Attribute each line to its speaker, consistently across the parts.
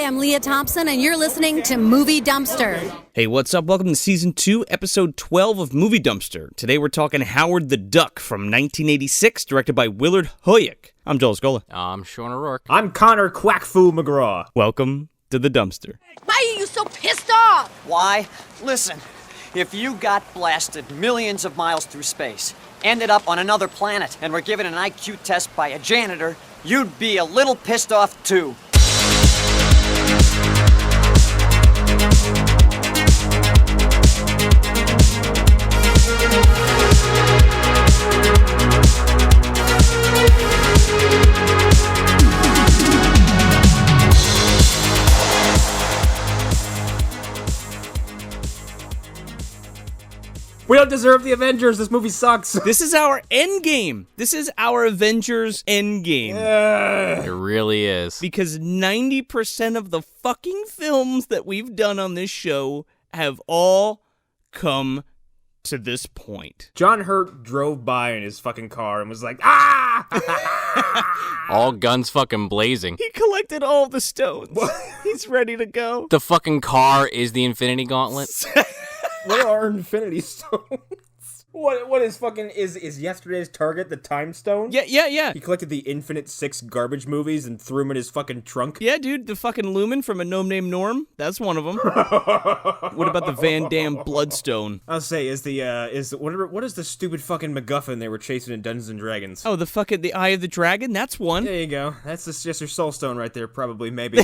Speaker 1: Hi, I'm Lea Thompson, and you're listening to Movie Dumpster.
Speaker 2: Hey, what's up? Welcome to Season 2, Episode 12 of Movie Dumpster. Today we're talking Howard the Duck from 1986, directed by Willard Hoyek. I'm Joel Scola.
Speaker 3: I'm Sean O'Rourke.
Speaker 4: I'm Connor Quack Fu McGraw.
Speaker 2: Welcome to the dumpster.
Speaker 1: Why are you so pissed off?
Speaker 5: Why? Listen, if you got blasted millions of miles through space, ended up on another planet, and were given an IQ test by a janitor, you'd be a little pissed off too.
Speaker 4: We don't deserve the Avengers. This movie sucks.
Speaker 2: This is our endgame. This is our Avengers endgame.
Speaker 3: It really is.
Speaker 2: Because 90% of the fucking films that we've done on this show have all come to this point.
Speaker 4: John Hurt drove by in his fucking car and was like, ah!
Speaker 3: All guns fucking blazing.
Speaker 2: He collected all the stones. He's ready to go.
Speaker 3: The fucking car is the Infinity Gauntlet.
Speaker 4: What are Infinity Stones? What is fucking, is yesterday's target the Time Stone?
Speaker 2: Yeah.
Speaker 4: He collected the Infinite 6 garbage movies and threw them in his fucking trunk?
Speaker 2: Yeah, dude, the fucking Lumen from A Gnome Named Norm, that's one of them. What about the Van Damme Bloodstone?
Speaker 4: I'll say, what is the stupid fucking MacGuffin they were chasing in Dungeons & Dragons?
Speaker 2: Oh, the Eye of the Dragon, that's one.
Speaker 4: There you go. That's just your soul stone right there, probably, maybe.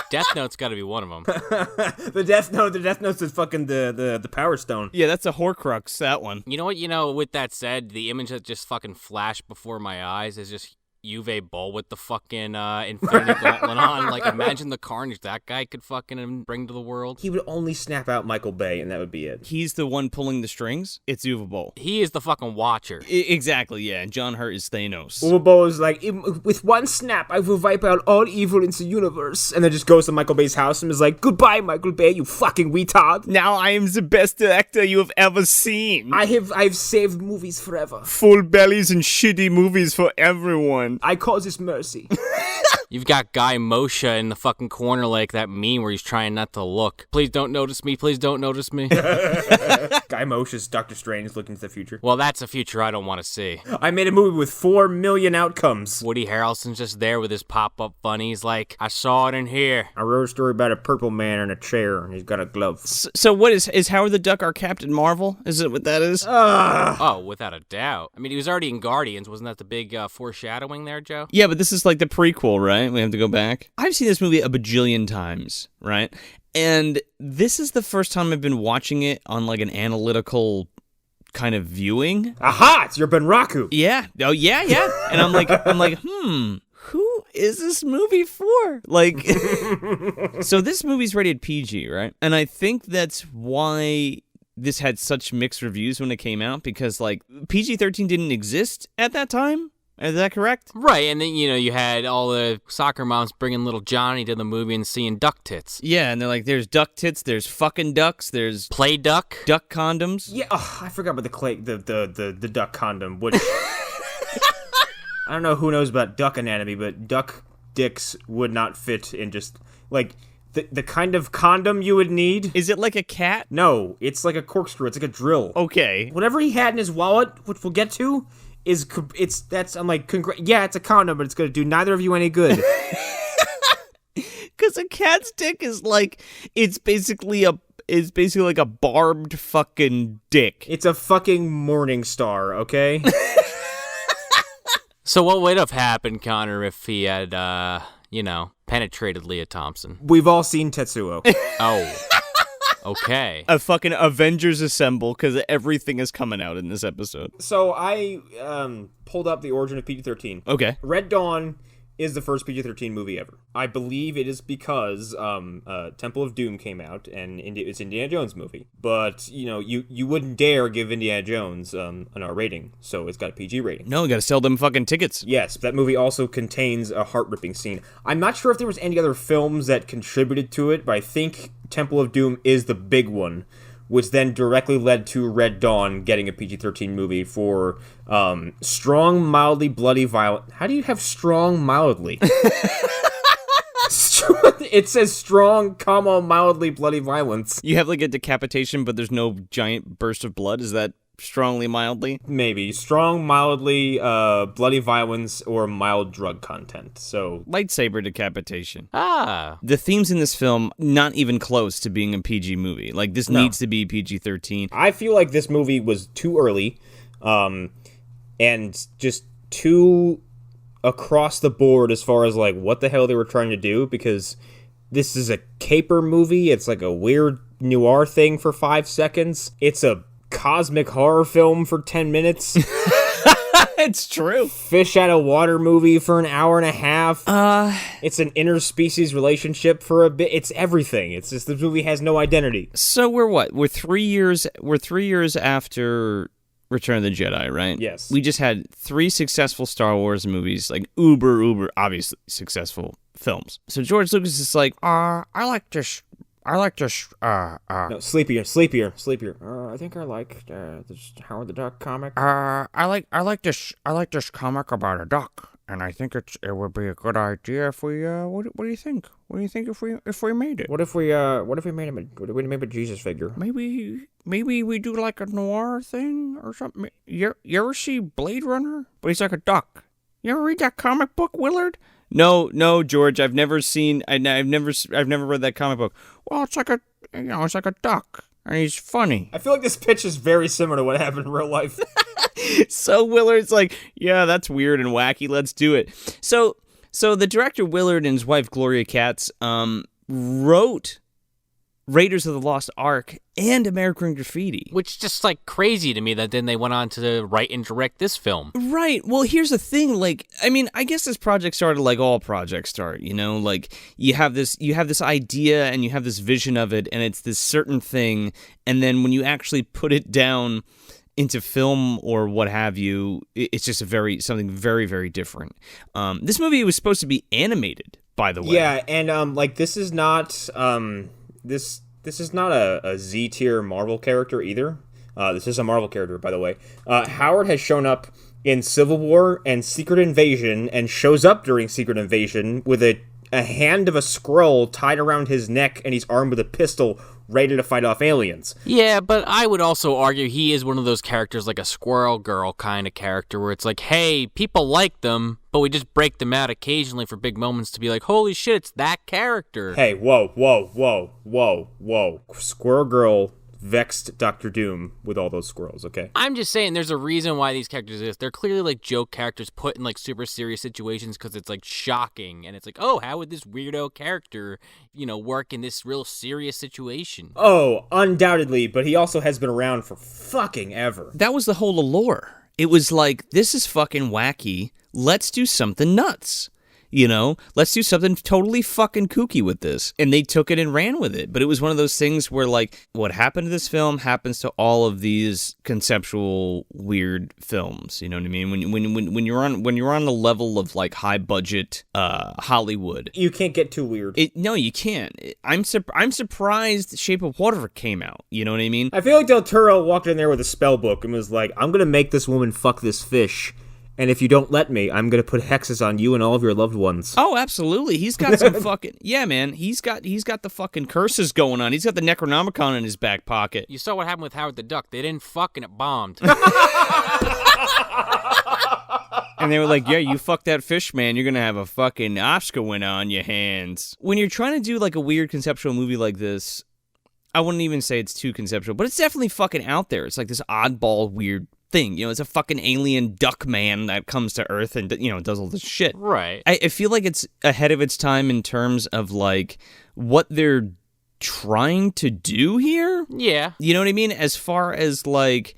Speaker 3: Death Note's got to be one of them.
Speaker 4: The Death Note's is fucking the Power Stone.
Speaker 2: Yeah, that's a Horcrux, that one.
Speaker 3: You know what? With that said, the image that just fucking flashed before my eyes is just Uwe Boll with the fucking Infinity Gauntlet on. Like, imagine the carnage that guy could fucking bring to the world.
Speaker 4: He would only snap out Michael Bay, and that would be it.
Speaker 2: He's the one pulling the strings. It's Uwe Boll.
Speaker 3: He is the fucking Watcher.
Speaker 2: Exactly, yeah. And John Hurt is Thanos.
Speaker 4: Uwe Boll is like, with one snap, I will wipe out all evil in the universe. And then just goes to Michael Bay's house and is like, goodbye, Michael Bay, you fucking retard.
Speaker 2: Now I am the best actor you have ever seen.
Speaker 4: I've saved movies forever.
Speaker 2: Full bellies and shitty movies for everyone.
Speaker 4: I call this mercy.
Speaker 3: You've got Guy Moshe in the fucking corner like that meme where he's trying not to look. Please don't notice me. Please don't notice me.
Speaker 4: Guy Moshe's Doctor Strange looking to the future.
Speaker 3: Well, that's a future I don't want to see.
Speaker 4: I made a movie with 4 million outcomes.
Speaker 3: Woody Harrelson's just there with his pop-up bunnies like, I saw it in here.
Speaker 4: I wrote a story about a purple man in a chair, and he's got a glove.
Speaker 2: So what is Howard the Duck our Captain Marvel? Is it what that is?
Speaker 3: Oh, without a doubt. I mean, he was already in Guardians. Wasn't that the big foreshadowing there, Joe?
Speaker 2: Yeah, but this is like the prequel, right? We have to go back. I've seen this movie a bajillion times, right? And this is the first time I've been watching it on like an analytical kind of viewing.
Speaker 4: Aha! It's your Benraku.
Speaker 2: Yeah. Oh, yeah. And I'm like, who is this movie for? Like, so this movie's rated PG, right? And I think that's why this had such mixed reviews when it came out, because like PG-13 didn't exist at that time. Is that correct?
Speaker 3: Right, and then, you had all the soccer moms bringing little Johnny to the movie and seeing duck tits.
Speaker 2: Yeah, and they're like, there's duck tits, there's fucking ducks, there's
Speaker 3: Playduck,
Speaker 2: duck condoms.
Speaker 4: Yeah, I forgot about the duck condom, which I don't know who knows about duck anatomy, but duck dicks would not fit in just like the kind of condom you would need.
Speaker 2: Is it like a cat?
Speaker 4: No, it's like a corkscrew. It's like a drill.
Speaker 2: Okay.
Speaker 4: Whatever he had in his wallet, which we'll get to. I'm like, yeah, it's a condom, but it's gonna do neither of you any good.
Speaker 2: Because a cat's dick is like, it's basically like a barbed fucking dick.
Speaker 4: It's a fucking morning star, okay?
Speaker 3: So what would have happened, Connor, if he had, penetrated Lea Thompson?
Speaker 4: We've all seen Tetsuo.
Speaker 3: Oh. Okay.
Speaker 2: A fucking Avengers assemble, because everything is coming out in this episode.
Speaker 4: So I pulled up the origin of PG-13.
Speaker 2: Okay.
Speaker 4: Red Dawn is the first PG-13 movie ever. I believe it is because Temple of Doom came out, and it's Indiana Jones movie. But, you wouldn't dare give Indiana Jones an R rating, so it's got a PG rating.
Speaker 2: No, we gotta sell them fucking tickets.
Speaker 4: Yes, that movie also contains a heart-ripping scene. I'm not sure if there was any other films that contributed to it, but I think Temple of Doom is the big one, which then directly led to Red Dawn getting a PG-13 movie for strong, mildly bloody, violent. How do you have strong, mildly? It says strong, comma, mildly bloody violence.
Speaker 2: You have like a decapitation, but there's no giant burst of blood. Is that strongly, mildly?
Speaker 4: Maybe. Strong, mildly, bloody violence, or mild drug content. So
Speaker 2: Lightsaber decapitation.
Speaker 3: Ah.
Speaker 2: The themes in this film, not even close to being a PG movie. Like, this needs to be PG-13.
Speaker 4: I feel like this movie was too early, and just too across the board as far as, like, what the hell they were trying to do, because this is a caper movie. It's like a weird noir thing for 5 seconds. It's a cosmic horror film for 10 minutes.
Speaker 2: It's true.
Speaker 4: Fish out of water movie for an hour and a half. It's an interspecies relationship for a bit. It's everything. It's just this movie has no identity.
Speaker 2: So we're what? We're 3 years after Return of the Jedi, right?
Speaker 4: Yes.
Speaker 2: We just had 3 successful Star Wars movies, like uber obviously successful films. So George Lucas is like, I like this.
Speaker 4: No, sleepier. I think I like this Howard the Duck comic.
Speaker 6: I like this comic about a duck, and I think it would be a good idea if we what do you think? What do you think if we made it?
Speaker 4: What if we made a Jesus figure?
Speaker 6: Maybe we do like a noir thing or something. You ever see Blade Runner? But he's like a duck. You ever read that comic book, Willard?
Speaker 2: No, George. I've never read that comic book.
Speaker 6: Well, it's like a duck, and he's funny.
Speaker 4: I feel like this pitch is very similar to what happened in real life.
Speaker 2: So Willard's like, yeah, that's weird and wacky. Let's do it. So the director Willard and his wife Gloria Katz wrote Raiders of the Lost Ark and American Graffiti.
Speaker 3: Which is just like crazy to me that then they went on to write and direct this film.
Speaker 2: Right. Well, here's the thing. Like, I mean, I guess this project started like all projects start, you know, like you have this idea and you have this vision of it and it's this certain thing. And then when you actually put it down into film or what have you, it's just something very, very different. This movie was supposed to be animated, by the way.
Speaker 4: Yeah. And like, this is not, This is not a Z tier Marvel character either. This is a Marvel character, by the way. Howard has shown up in Civil War and Secret Invasion, and shows up during Secret Invasion with a hand of a scroll tied around his neck, and he's armed with a pistol, ready to fight off aliens.
Speaker 3: Yeah, but I would also argue he is one of those characters, like a Squirrel Girl kind of character, where it's like, hey, people like them, but we just break them out occasionally for big moments to be like, holy shit, it's that character.
Speaker 4: Hey, whoa. Squirrel Girl vexed Dr. Doom with all those squirrels, okay?
Speaker 3: I'm just saying there's a reason why these characters exist. They're clearly like joke characters put in like super serious situations because it's like shocking. And it's like, oh, how would this weirdo character, work in this real serious situation?
Speaker 4: Oh, undoubtedly, but he also has been around for fucking ever.
Speaker 2: That was the whole allure. It was like, this is fucking wacky. Let's do something nuts. Let's do something totally fucking kooky with this. And they took it and ran with it. But it was one of those things where, like, what happened to this film happens to all of these conceptual weird films. You know what I mean? When you're on the level of like high budget Hollywood,
Speaker 4: you can't get too weird.
Speaker 2: No, you can't. I'm surprised Shape of Water came out. You know what I mean?
Speaker 4: I feel like Del Toro walked in there with a spell book and was like, I'm gonna make this woman fuck this fish. And if you don't let me, I'm going to put hexes on you and all of your loved ones.
Speaker 2: Oh, absolutely. He's got some fucking... Yeah, man. He's got the fucking curses going on. He's got the Necronomicon in his back pocket.
Speaker 3: You saw what happened with Howard the Duck. They didn't fuck and it bombed.
Speaker 2: And they were like, yeah, you fuck that fish, man. You're going to have a fucking Oscar winner on your hands. When you're trying to do like a weird conceptual movie like this, I wouldn't even say it's too conceptual, but it's definitely fucking out there. It's like this oddball weird thing. It's a fucking alien duck man that comes to Earth and, does all this shit.
Speaker 3: Right.
Speaker 2: I feel like it's ahead of its time in terms of, like, what they're trying to do here.
Speaker 3: Yeah.
Speaker 2: You know what I mean? As far as, like,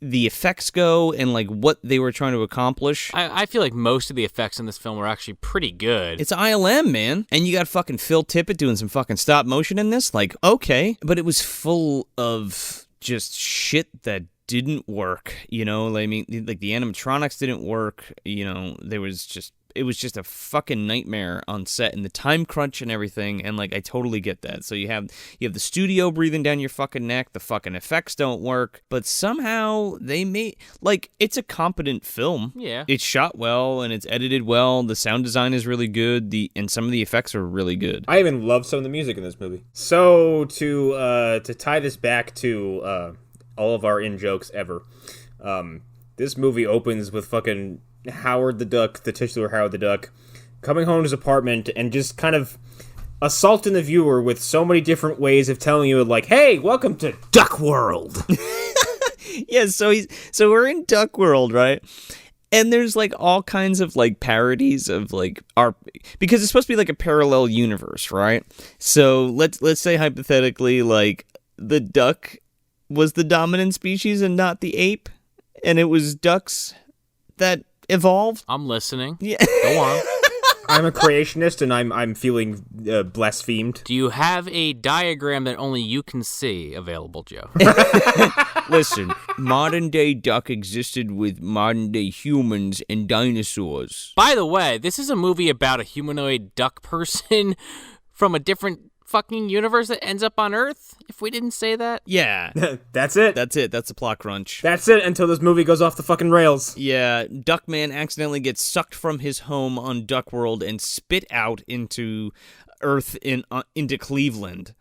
Speaker 2: the effects go and, like, what they were trying to accomplish.
Speaker 3: I feel like most of the effects in this film are actually pretty good.
Speaker 2: It's ILM, man. And you got fucking Phil Tippett doing some fucking stop motion in this. Like, okay. But it was full of just shit that didn't work, I mean, like the animatronics didn't work, there was just just a fucking nightmare on set, and the time crunch and everything, and like I totally get that. So you have the studio breathing down your fucking neck, the fucking effects don't work, but somehow they made, like, it's a competent film.
Speaker 3: Yeah.
Speaker 2: It's shot well and it's edited well. The sound design is really good. And some of the effects are really good.
Speaker 4: I even love some of the music in this movie. So to tie this back to all of our in-jokes ever, this movie opens with fucking Howard the Duck, the titular Howard the Duck, coming home to his apartment and just kind of assaulting the viewer with so many different ways of telling you, like, hey, welcome to Duckworld.
Speaker 2: Yeah, so we're in Duckworld, right? And there's like all kinds of like parodies of like because it's supposed to be like a parallel universe, right? So let's say hypothetically like the duck was the dominant species and not the ape, and it was ducks that evolved.
Speaker 3: I'm listening.
Speaker 2: Yeah.
Speaker 3: Go on.
Speaker 4: I'm a creationist and I'm feeling blasphemed.
Speaker 3: Do you have a diagram that only you can see available, Joe?
Speaker 2: Listen, modern day duck existed with modern day humans and dinosaurs.
Speaker 3: By the way, this is a movie about a humanoid duck person from a different fucking universe that ends up on Earth, if we didn't say that.
Speaker 2: Yeah.
Speaker 4: That's it.
Speaker 2: That's the plot crunch.
Speaker 4: That's it until this movie goes off the fucking rails.
Speaker 2: Yeah, Duckman accidentally gets sucked from his home on Duckworld and spit out into Earth into Cleveland,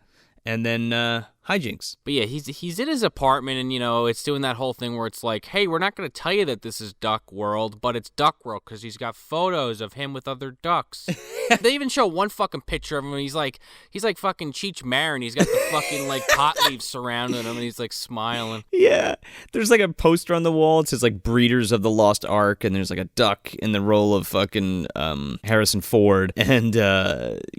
Speaker 2: and then hijinks.
Speaker 3: But yeah, he's in his apartment, and, you know, it's doing that whole thing where it's like, hey, we're not going to tell you that this is Duckworld, but it's Duckworld because he's got photos of him with other ducks. They even show one fucking picture of him, and he's like fucking Cheech Marin. He's got the fucking, like, pot leaves surrounding him, and he's, like, smiling.
Speaker 2: Yeah, there's, like, a poster on the wall. It says, like, Breeders of the Lost Ark, and there's, like, a duck in the role of fucking Harrison Ford, and, you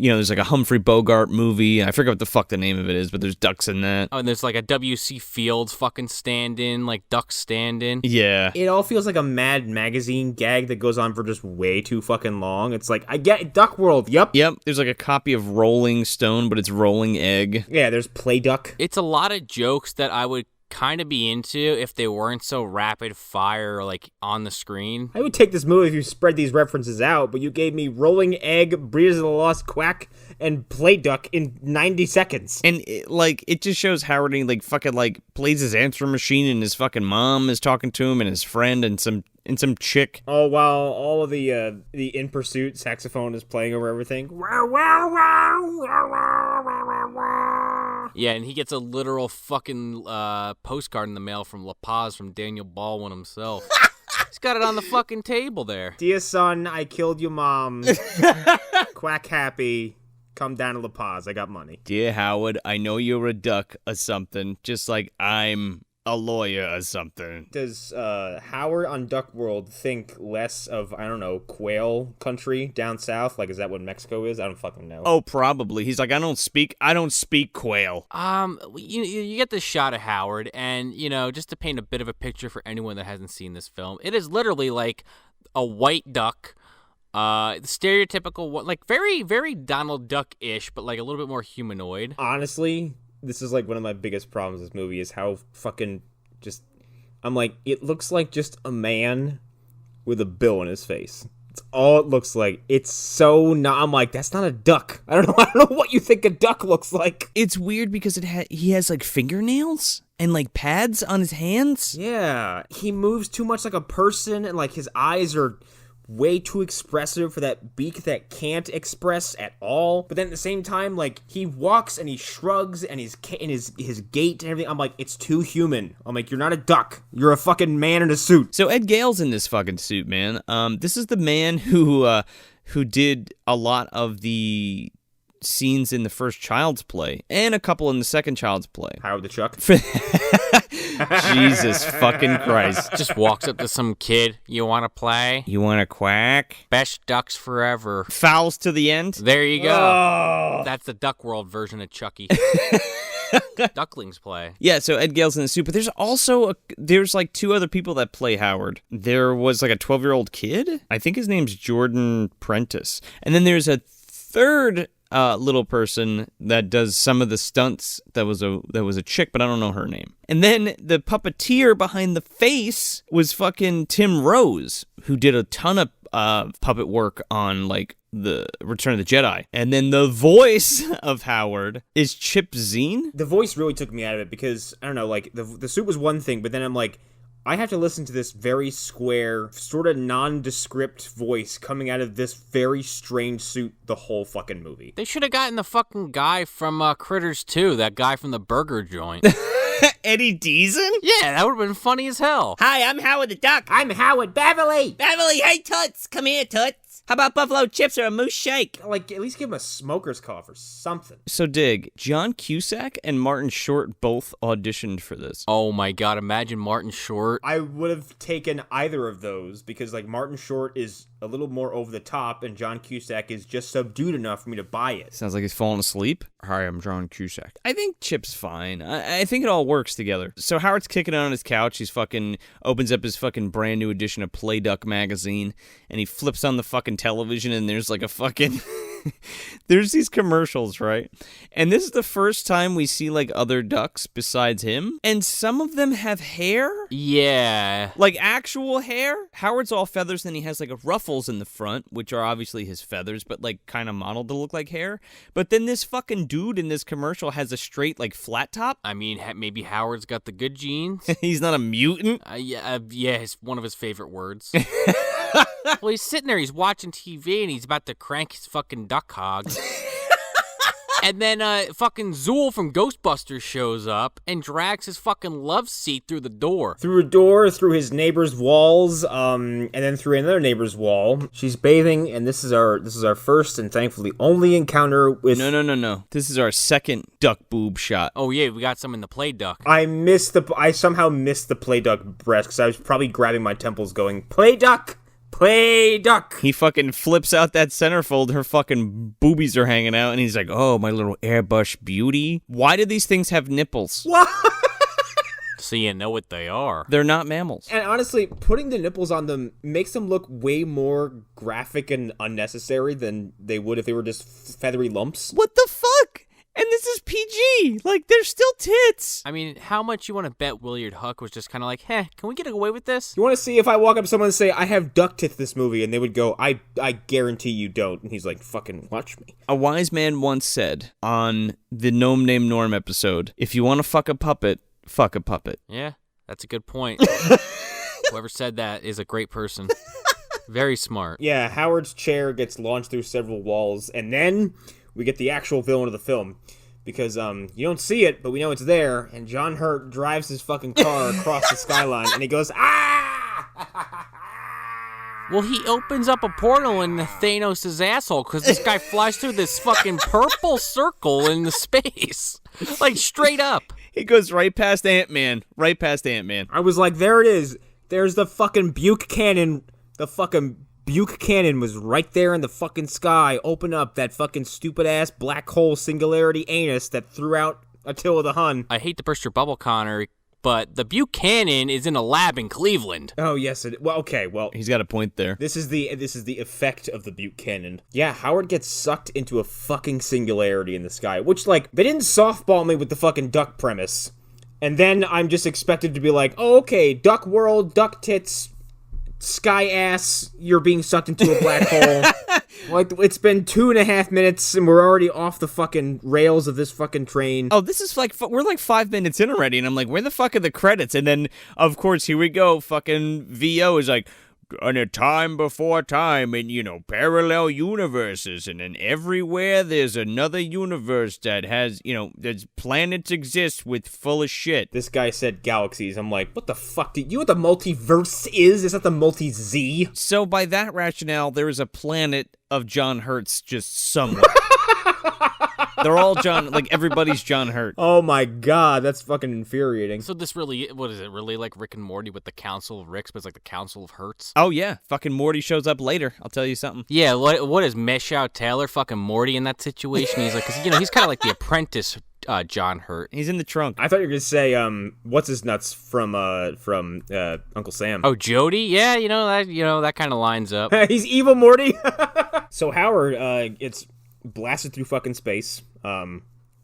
Speaker 2: know, there's, like, a Humphrey Bogart movie. I forget what the fuck the name of it is, but there's ducks in that.
Speaker 3: Oh, and there's like a W.C. Fields fucking stand-in, like duck stand-in.
Speaker 2: Yeah.
Speaker 4: It all feels like a Mad Magazine gag that goes on for just way too fucking long. It's like, I get it, Duckworld, yep.
Speaker 2: There's like a copy of Rolling Stone, but it's Rolling Egg.
Speaker 4: Yeah, there's Playduck.
Speaker 3: It's a lot of jokes that I would kind of be into if they weren't so rapid fire, like, on the screen.
Speaker 4: I would take this movie if you spread these references out, but you gave me Rolling Egg, Breeders of the Lost Quack, and Playduck in 90 seconds.
Speaker 2: And it just shows Howard, he like fucking like plays his answering machine, and his fucking mom is talking to him, and his friend, and some chick.
Speaker 4: Oh, while all of the In Pursuit saxophone is playing over everything. Wow, wow, wow, wow, wow, wow, wow.
Speaker 3: Yeah, and he gets a literal fucking postcard in the mail from La Paz from Daniel Baldwin himself. He's got it on the fucking table there.
Speaker 4: Dear son, I killed your mom. Quack happy. Come down to La Paz. I got money.
Speaker 2: Dear Howard, I know you're a duck or something, just like I'm a lawyer or something.
Speaker 4: Does Howard on Duckworld think less of, I don't know, quail country down south? Like, is that what Mexico is? I don't fucking know.
Speaker 2: Oh, probably. He's like, I don't speak quail.
Speaker 3: You get this shot of Howard, and, you know, just to paint a bit of a picture for anyone that hasn't seen this film, it is literally like a white duck, stereotypical, like very, very Donald Duck-ish, but like a little bit more humanoid.
Speaker 4: Honestly, this is like one of my biggest problems with this movie is how fucking just, I'm like, it looks like just a man with a bill in his face. It's all it looks like. It's so not, I'm like, that's not a duck. I don't know what you think a duck looks like.
Speaker 2: It's weird because he has like fingernails and like pads on his hands.
Speaker 4: Yeah, he moves too much like a person, and like his eyes are way too expressive for that beak that can't express at all. But then at the same time, like, he walks and he shrugs and his gait and everything. I'm like, it's too human. I'm like, you're not a duck. You're a fucking man in a suit.
Speaker 2: So Ed Gale's in this fucking suit, man. This is the man who did a lot of the scenes in the first Child's Play and a couple in the second Child's Play.
Speaker 4: Howard the Chuck.
Speaker 2: Jesus fucking Christ.
Speaker 3: Just walks up to some kid. You want to play?
Speaker 2: You want to quack?
Speaker 3: Best ducks forever.
Speaker 2: Fouls to the end.
Speaker 3: There you go.
Speaker 4: Oh.
Speaker 3: That's the Duckworld version of Chucky. Ducklings play.
Speaker 2: Yeah, so Ed Gale's in the suit, but there's also there's like two other people that play Howard. There was like a 12-year-old kid. I think his name's Jordan Prentice. And then there's a third little person that does some of the stunts. That was a chick, but I don't know her name. And then the puppeteer behind the face was fucking Tim Rose, who did a ton of puppet work on like the Return of the Jedi. And then the voice of Howard is Chip Zien.
Speaker 4: The voice really took me out of it because, I don't know, like, the suit was one thing, but then I'm like, I have to listen to this very square, sort of nondescript voice coming out of this very strange suit the whole fucking movie.
Speaker 3: They should have gotten the fucking guy from Critters 2, that guy from the burger joint.
Speaker 2: Eddie Deason?
Speaker 3: Yeah, that would have been funny as hell.
Speaker 2: Hi, I'm Howard the Duck.
Speaker 4: I'm Howard Beverly!
Speaker 2: Beverly, hey, Toots. Come here, Toots. How about buffalo chips or a moose shake?
Speaker 4: Like, at least give him a smoker's cough or something.
Speaker 2: So, Dig, John Cusack and Martin Short both auditioned for this.
Speaker 3: Oh my god, imagine Martin Short.
Speaker 4: I would have taken either of those because, like, Martin Short is a little more over the top and John Cusack is just subdued enough for me to buy it.
Speaker 2: Sounds like he's falling asleep.
Speaker 6: Hi, I'm John Cusack.
Speaker 2: I think Chip's fine. I think it all works together. So Howard's kicking on his couch. He's fucking opens up his fucking brand new edition of Playduck magazine, and he flips on the fucking television, and there's like a fucking... There's these commercials, right? And this is the first time we see like other ducks besides him, and some of them have hair.
Speaker 3: Yeah.
Speaker 2: Like actual hair. Howard's all feathers, and he has like ruffles in the front, which are obviously his feathers, but like kind of modeled to look like hair. But then this fucking dude in this commercial has a straight like flat top.
Speaker 3: I mean, maybe Howard's got the good genes.
Speaker 2: He's not a mutant.
Speaker 3: Yeah, it's one of his favorite words. Well, he's sitting there, he's watching TV, and he's about to crank his fucking duck hog. And then fucking Zool from Ghostbusters shows up and drags his fucking love seat through the door.
Speaker 4: Through a door, through his neighbor's walls, and then through another neighbor's wall. She's bathing, and this is our first and thankfully only encounter with...
Speaker 2: No. This is our second duck boob shot.
Speaker 3: Oh yeah, we got some in the Playduck.
Speaker 4: I somehow missed the Playduck breast because I was probably grabbing my temples going, Playduck! Playduck!
Speaker 2: He fucking flips out that centerfold, her fucking boobies are hanging out, and he's like, oh, my little airbrush beauty. Why do these things have nipples?
Speaker 4: What?
Speaker 3: So you know what they are.
Speaker 2: They're not mammals.
Speaker 4: And honestly, putting the nipples on them makes them look way more graphic and unnecessary than they would if they were just feathery lumps.
Speaker 2: What the fuck? And this is PG. Like, they're still tits.
Speaker 3: I mean, how much you want to bet Willard Huck was just kind of like, can we get away with this?
Speaker 4: You want to see if I walk up to someone and say, I have duck tits this movie, and they would go, I guarantee you don't. And he's like, fucking watch me.
Speaker 2: A wise man once said on the Gnome Named Norm episode, if you want to fuck a puppet, fuck a puppet.
Speaker 3: Yeah, that's a good point. Whoever said that is a great person. Very smart.
Speaker 4: Yeah, Howard's chair gets launched through several walls, and then we get the actual villain of the film. Because you don't see it, but we know it's there, and John Hurt drives his fucking car across the skyline, and he goes, ah!
Speaker 3: Well, he opens up a portal in Thanos' asshole because this guy flies through this fucking purple circle in the space. Like, straight up.
Speaker 2: He goes right past Ant-Man. Right past Ant-Man.
Speaker 4: I was like, there it is. There's the fucking Buch-cannon. The fucking Buch-cannon was right there in the fucking sky. Open up that fucking stupid-ass black hole singularity anus that threw out Attila the Hun.
Speaker 3: I hate to burst your bubble, Connor, but the Buch-cannon is in a lab in Cleveland.
Speaker 4: Oh, yes. Well, okay, well.
Speaker 2: He's got a point there.
Speaker 4: This is the effect of the Buch-cannon. Yeah, Howard gets sucked into a fucking singularity in the sky, which, like, they didn't softball me with the fucking duck premise. And then I'm just expected to be like, oh, okay, Duckworld, duck tits, sky ass, you're being sucked into a black hole. Like, it's been 2.5 minutes and we're already off the fucking rails of this fucking train.
Speaker 2: Oh, this is like, we're like 5 minutes in already, and I'm like, where the fuck are the credits? And then, of course, here we go, fucking VO is like, in a time before time, in, parallel universes, and then everywhere there's another universe that has, there's planets exist with full of shit.
Speaker 4: This guy said galaxies. I'm like, what the fuck? Do you know what the multiverse is? Is that the multi-Z?
Speaker 2: So by that rationale, there is a planet of John Hurt's just somewhere. They're all John, like everybody's John Hurt.
Speaker 4: Oh my god, that's fucking infuriating.
Speaker 3: So this really, what is it, really like Rick and Morty with the Council of Ricks, but it's like the Council of Hurts?
Speaker 2: Oh yeah, fucking Morty shows up later, I'll tell you something.
Speaker 3: Yeah, what is Meshout Taylor fucking Morty in that situation? He's like, cause he's kind of like the apprentice John Hurt.
Speaker 2: He's in the trunk.
Speaker 4: I thought you were gonna say, what's his nuts from Uncle Sam?
Speaker 3: Oh, Jody? Yeah, that kind of lines up.
Speaker 4: He's evil Morty. So Howard gets blasted through fucking space.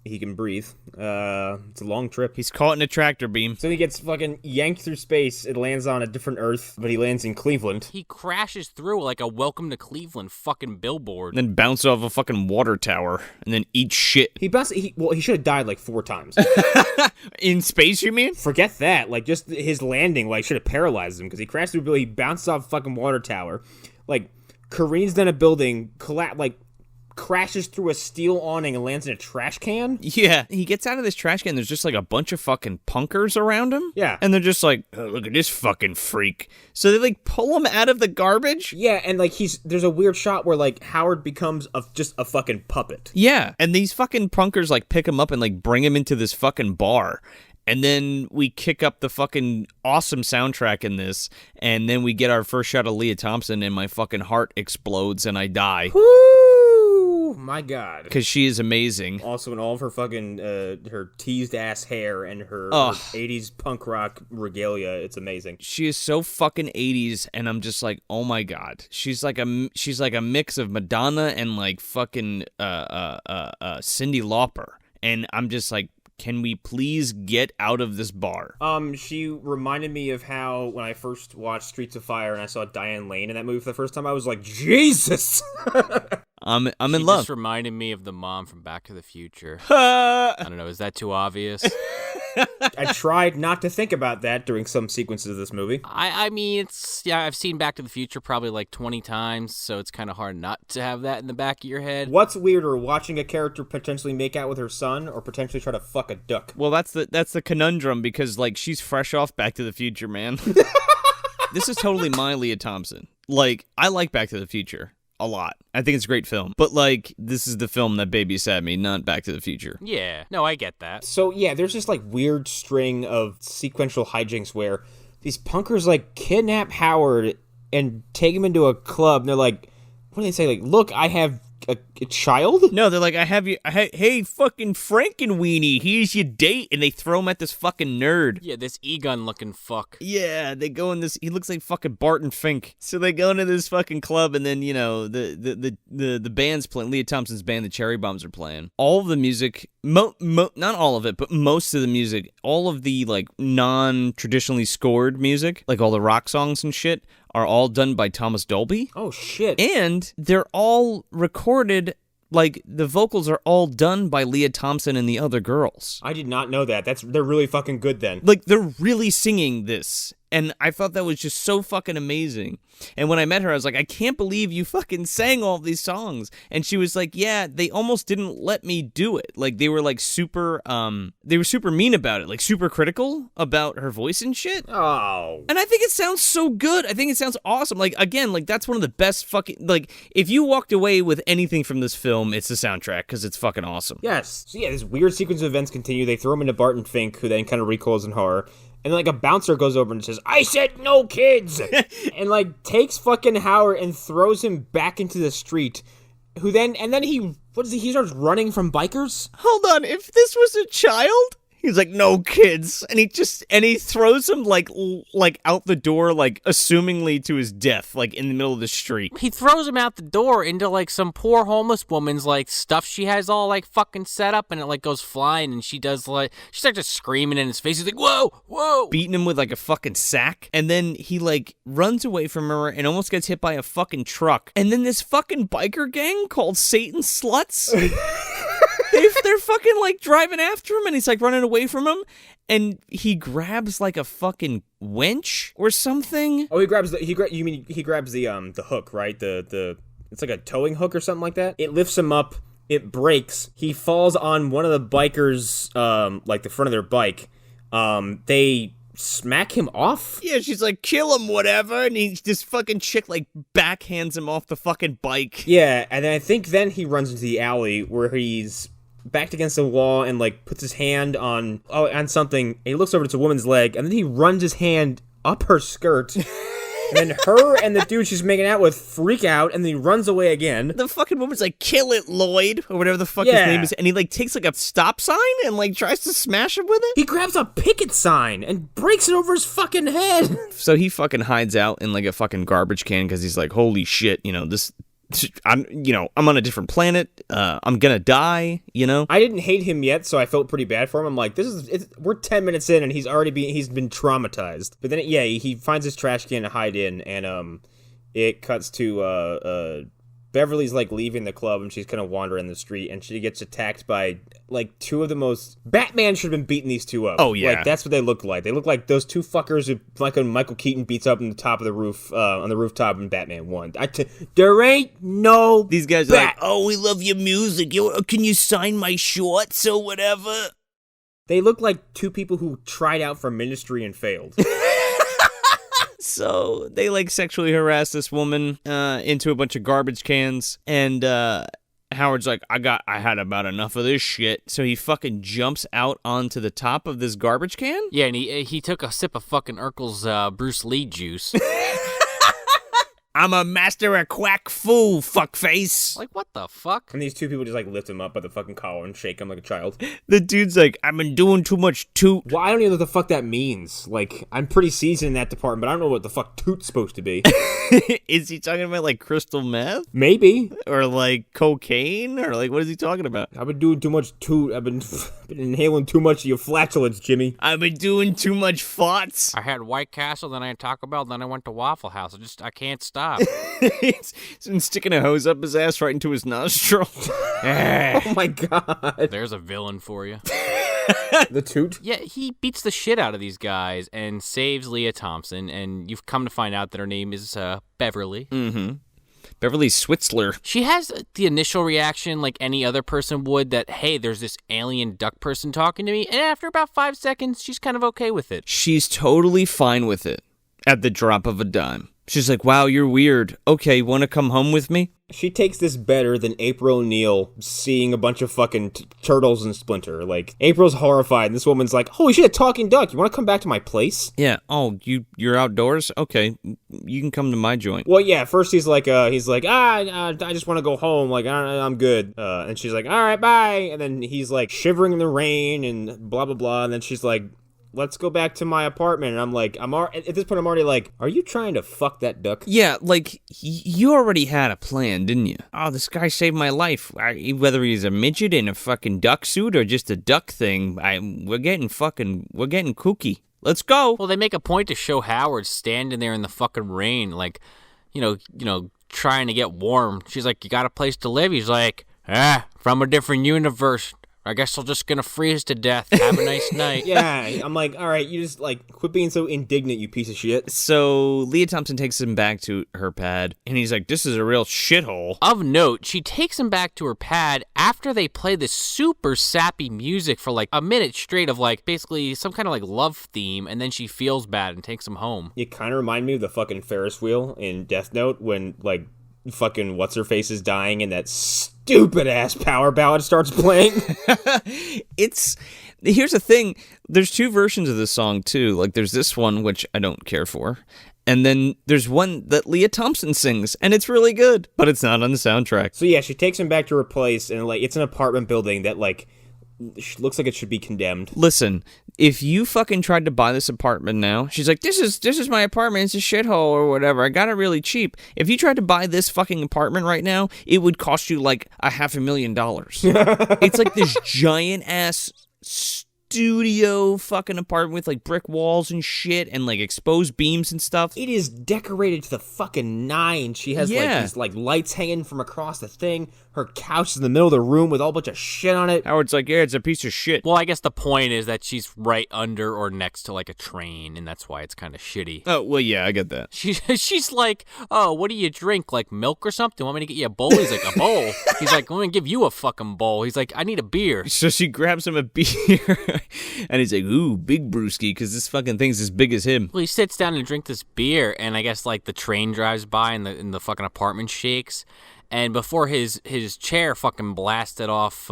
Speaker 4: he can breathe. It's a long trip.
Speaker 2: He's caught in a tractor beam.
Speaker 4: So he gets fucking yanked through space. It lands on a different Earth, but he lands in Cleveland.
Speaker 3: He crashes through like a Welcome to Cleveland fucking billboard.
Speaker 2: And then bounce off a fucking water tower and then eat shit.
Speaker 4: He should have died like 4 times.
Speaker 2: In space, you mean?
Speaker 4: Forget that. Like, just his landing, like, should have paralyzed him because he crashed through a building. He bounced off a fucking water tower. Like, careens down a building, crashes through a steel awning and lands in a trash can.
Speaker 2: Yeah. He gets out of this trash can. There's just like a bunch of fucking punkers around him.
Speaker 4: Yeah.
Speaker 2: And they're just like, oh, look at this fucking freak. So they like pull him out of the garbage.
Speaker 4: Yeah, and like there's a weird shot where like Howard becomes just a fucking puppet.
Speaker 2: Yeah. And these fucking punkers like pick him up and like bring him into this fucking bar. And then we kick up the fucking awesome soundtrack in this. And then we get our first shot of Lea Thompson and my fucking heart explodes and I die.
Speaker 4: Woo! My God.
Speaker 2: Because she is amazing.
Speaker 4: Also in all of her fucking, her teased ass hair and her 80s punk rock regalia, it's amazing.
Speaker 2: She is so fucking 80s and I'm just like, oh my God. She's like a mix of Madonna and like fucking Cyndi Lauper. And I'm just like, can we please get out of this bar?
Speaker 4: She reminded me of how when I first watched Streets of Fire and I saw Diane Lane in that movie for the first time, I was like, Jesus!
Speaker 2: I'm in
Speaker 3: She
Speaker 2: love.
Speaker 3: just reminded me of the mom from Back to the Future. I don't know, is that too obvious?
Speaker 4: I tried not to think about that during some sequences of this movie.
Speaker 3: I mean, I've seen Back to the Future probably like 20 times, so it's kind of hard not to have that in the back of your head.
Speaker 4: What's weirder, watching a character potentially make out with her son or potentially try to fuck a duck?
Speaker 2: Well, that's the conundrum because like she's fresh off Back to the Future, man. This is totally my Lea Thompson. Like, I like Back to the Future a lot. I think it's a great film. But like, this is the film that babysat me, not Back to the Future.
Speaker 3: Yeah, no, I get that.
Speaker 4: So yeah, there's this like weird string of sequential hijinks where these punkers like kidnap Howard and take him into a club and they're like, what do they say? Like, look, I have a child?
Speaker 2: No, they're like, hey, fucking Frankenweenie, here's your date, and they throw him at this fucking nerd.
Speaker 3: Yeah, this E-gun looking fuck.
Speaker 2: Yeah, they go in this, he looks like fucking Barton Fink. So they go into this fucking club, and then, you know, the band's playing, Lea Thompson's band, the Cherry Bombs, are playing. All of the music, not all of it, but most of the music, all of the, like, non-traditionally scored music, like all the rock songs and shit, are all done by Thomas Dolby.
Speaker 4: Oh, shit.
Speaker 2: And they're all recorded, like, the vocals are all done by Lea Thompson and the other girls.
Speaker 4: I did not know that. They're really fucking good then.
Speaker 2: Like, they're really singing this. And I thought that was just so fucking amazing. And when I met her, I was like, I can't believe you fucking sang all these songs. And she was like, yeah, they almost didn't let me do it. Like, they were like super mean about it. Like, super critical about her voice and shit.
Speaker 4: Oh.
Speaker 2: And I think it sounds so good. I think it sounds awesome. Like, again, like, that's one of the best fucking, like, if you walked away with anything from this film, it's the soundtrack, because it's fucking awesome.
Speaker 4: Yes. So yeah, this weird sequence of events continue. They throw him into Barton Fink, who then kind of recoils in horror. And then, like, a bouncer goes over and says, I said no kids! And, like, takes fucking Howard and throws him back into the street. And then he starts running from bikers?
Speaker 2: Hold on, if this was a child? He's like, no kids. And he throws him, like out the door, like, assumingly to his death, like, in the middle of the street.
Speaker 3: He throws him out the door into, like, some poor homeless woman's, like, stuff she has all, like, fucking set up, and it, like, goes flying, and she starts just screaming in his face. He's like, whoa, whoa!
Speaker 2: Beating him with, like, a fucking sack. And then he, like, runs away from her and almost gets hit by a fucking truck. And then this fucking biker gang called Satan Sluts... They're fucking, like, driving after him, and he's, like, running away from him, and he grabs, like, a fucking winch or something.
Speaker 4: Oh, he grabs the hook, right? It's like a towing hook or something like that. It lifts him up, it breaks, he falls on one of the bikers, like, the front of their bike. They smack him off?
Speaker 2: Yeah, she's like, kill him, whatever, and this fucking chick, like, backhands him off the fucking bike.
Speaker 4: Yeah, and then I think then he runs into the alley where he's backed against the wall and, like, puts his hand on something. He looks over, it's a woman's leg, and then he runs his hand up her skirt. And then her and the dude she's making out with freak out, and then he runs away again.
Speaker 2: The fucking woman's like, kill it, Lloyd, or whatever the fuck his name is, and he, like, takes, like, a stop sign and, like, tries to smash him with it?
Speaker 4: He grabs a picket sign and breaks it over his fucking head.
Speaker 2: So he fucking hides out in, like, a fucking garbage can, because he's like, holy shit, you know, I'm on a different planet. I'm gonna die, you know?
Speaker 4: I didn't hate him yet, so I felt pretty bad for him. I'm like, we're 10 minutes in, and he's been traumatized. But then, he finds his trash can to hide in, and it cuts to Beverly's like leaving the club, and she's kind of wandering the street, and she gets attacked by like two of the most. Batman should have been beating these two up.
Speaker 2: Oh yeah,
Speaker 4: like that's what they look like. They look like those two fuckers who like when Michael Keaton beats up on the top of the roof, on the rooftop in Batman 1. There ain't no.
Speaker 2: These guys are like, oh, we love your music. Can you sign my shorts or whatever?
Speaker 4: They look like two people who tried out for ministry and failed.
Speaker 2: So they like sexually harass this woman into a bunch of garbage cans, and Howard's like, I had about enough of this shit. So he fucking jumps out onto the top of this garbage can.
Speaker 3: Yeah, and he took a sip of fucking Urkel's Bruce Lee juice.
Speaker 2: I'm a master of Quack Fu, fuckface.
Speaker 3: Like, what the fuck?
Speaker 4: And these two people just like lift him up by the fucking collar and shake him like a child.
Speaker 2: The dude's like, I've been doing too much toot.
Speaker 4: Well, I don't even know what the fuck that means. Like, I'm pretty seasoned in that department, but I don't know what the fuck toot's supposed to be.
Speaker 2: Is he talking about like crystal meth?
Speaker 4: Maybe.
Speaker 2: Or like cocaine? Or like, what is he talking about?
Speaker 4: I've been doing too much toot. I've been inhaling too much of your flatulence, Jimmy.
Speaker 2: I've been doing too much farts.
Speaker 3: I had White Castle, then I had Taco Bell, then I went to Waffle House. I can't stop.
Speaker 2: He's been sticking a hose up his ass right into his nostril.
Speaker 4: Oh my god.
Speaker 3: There's a villain for you.
Speaker 4: The toot?
Speaker 3: Yeah, he beats the shit out of these guys and saves Lea Thompson, and you've come to find out that her name is Beverly.
Speaker 2: Mm-hmm. Beverly Switzler.
Speaker 3: She has the initial reaction like any other person would that, hey, there's this alien duck person talking to me, and after about 5 seconds, she's kind of okay with it.
Speaker 2: She's totally fine with it at the drop of a dime. She's like, wow, you're weird. Okay, want to come home with me?
Speaker 4: She takes this better than April O'Neil seeing a bunch of fucking turtles in Splinter. Like, April's horrified, and this woman's like, holy shit, a talking duck. You want to come back to my place?
Speaker 2: Yeah. Oh, you're outdoors? Okay, you can come to my joint.
Speaker 4: Well, yeah, first he's like, I just want to go home. Like, I'm good. And she's like, all right, bye. And then he's like shivering in the rain and blah, blah, blah. And then she's like, let's go back to my apartment. And I'm like, at this point, I'm already like, are you trying to fuck that duck?
Speaker 2: Yeah, like, you already had a plan, didn't you? Oh, this guy saved my life. Whether he's a midget in a fucking duck suit or just a duck thing, we're getting kooky. Let's go.
Speaker 3: Well, they make a point to show Howard standing there in the fucking rain, like, you know, trying to get warm. She's like, you got a place to live? He's like, from a different universe. I guess I'm just gonna freeze to death. Have a nice night.
Speaker 4: Yeah, I'm like, all right, you just, like, quit being so indignant, you piece of shit.
Speaker 2: So Lea Thompson takes him back to her pad, and he's like, this is a real shithole.
Speaker 3: Of note, she takes him back to her pad after they play this super sappy music for, like, a minute straight of, like, basically some kind of, like, love theme, and then she feels bad and takes him home.
Speaker 4: It kind of reminded me of the fucking Ferris wheel in Death Note when, like, fucking what's-her-face is dying and that stupid-ass power ballad starts playing.
Speaker 2: Here's the thing. There's two versions of this song, too. Like, there's this one, which I don't care for. And then there's one that Lea Thompson sings, and it's really good, but it's not on the soundtrack.
Speaker 4: So, yeah, she takes him back to her place, and, like, it's an apartment building that, like, looks like it should be condemned.
Speaker 2: Listen, if you fucking tried to buy this apartment now, she's like, this is my apartment, it's a shithole or whatever, I got it really cheap. If you tried to buy this fucking apartment right now, it would cost you like $500,000. It's like this giant ass studio fucking apartment with like brick walls and shit and like exposed beams and stuff.
Speaker 4: It is decorated to the fucking nine. She has like these like lights hanging from across the thing. Her couch is in the middle of the room with all bunch of shit on it.
Speaker 2: Howard's like, yeah, it's a piece of shit.
Speaker 3: Well, I guess the point is that she's right under or next to like a train, and that's why it's kind of shitty.
Speaker 2: Oh, well, yeah, I get that.
Speaker 3: She's like, oh, what do you drink? Like milk or something? Want me to get you a bowl? He's like, a bowl? He's like, I'm going to give you a fucking bowl. He's like, I need a beer.
Speaker 2: So she grabs him a beer, and he's like, ooh, big brewski, because this fucking thing's as big as him.
Speaker 3: Well, he sits down and drinks this beer, and I guess like the train drives by and the fucking apartment shakes. And before his chair fucking blasted off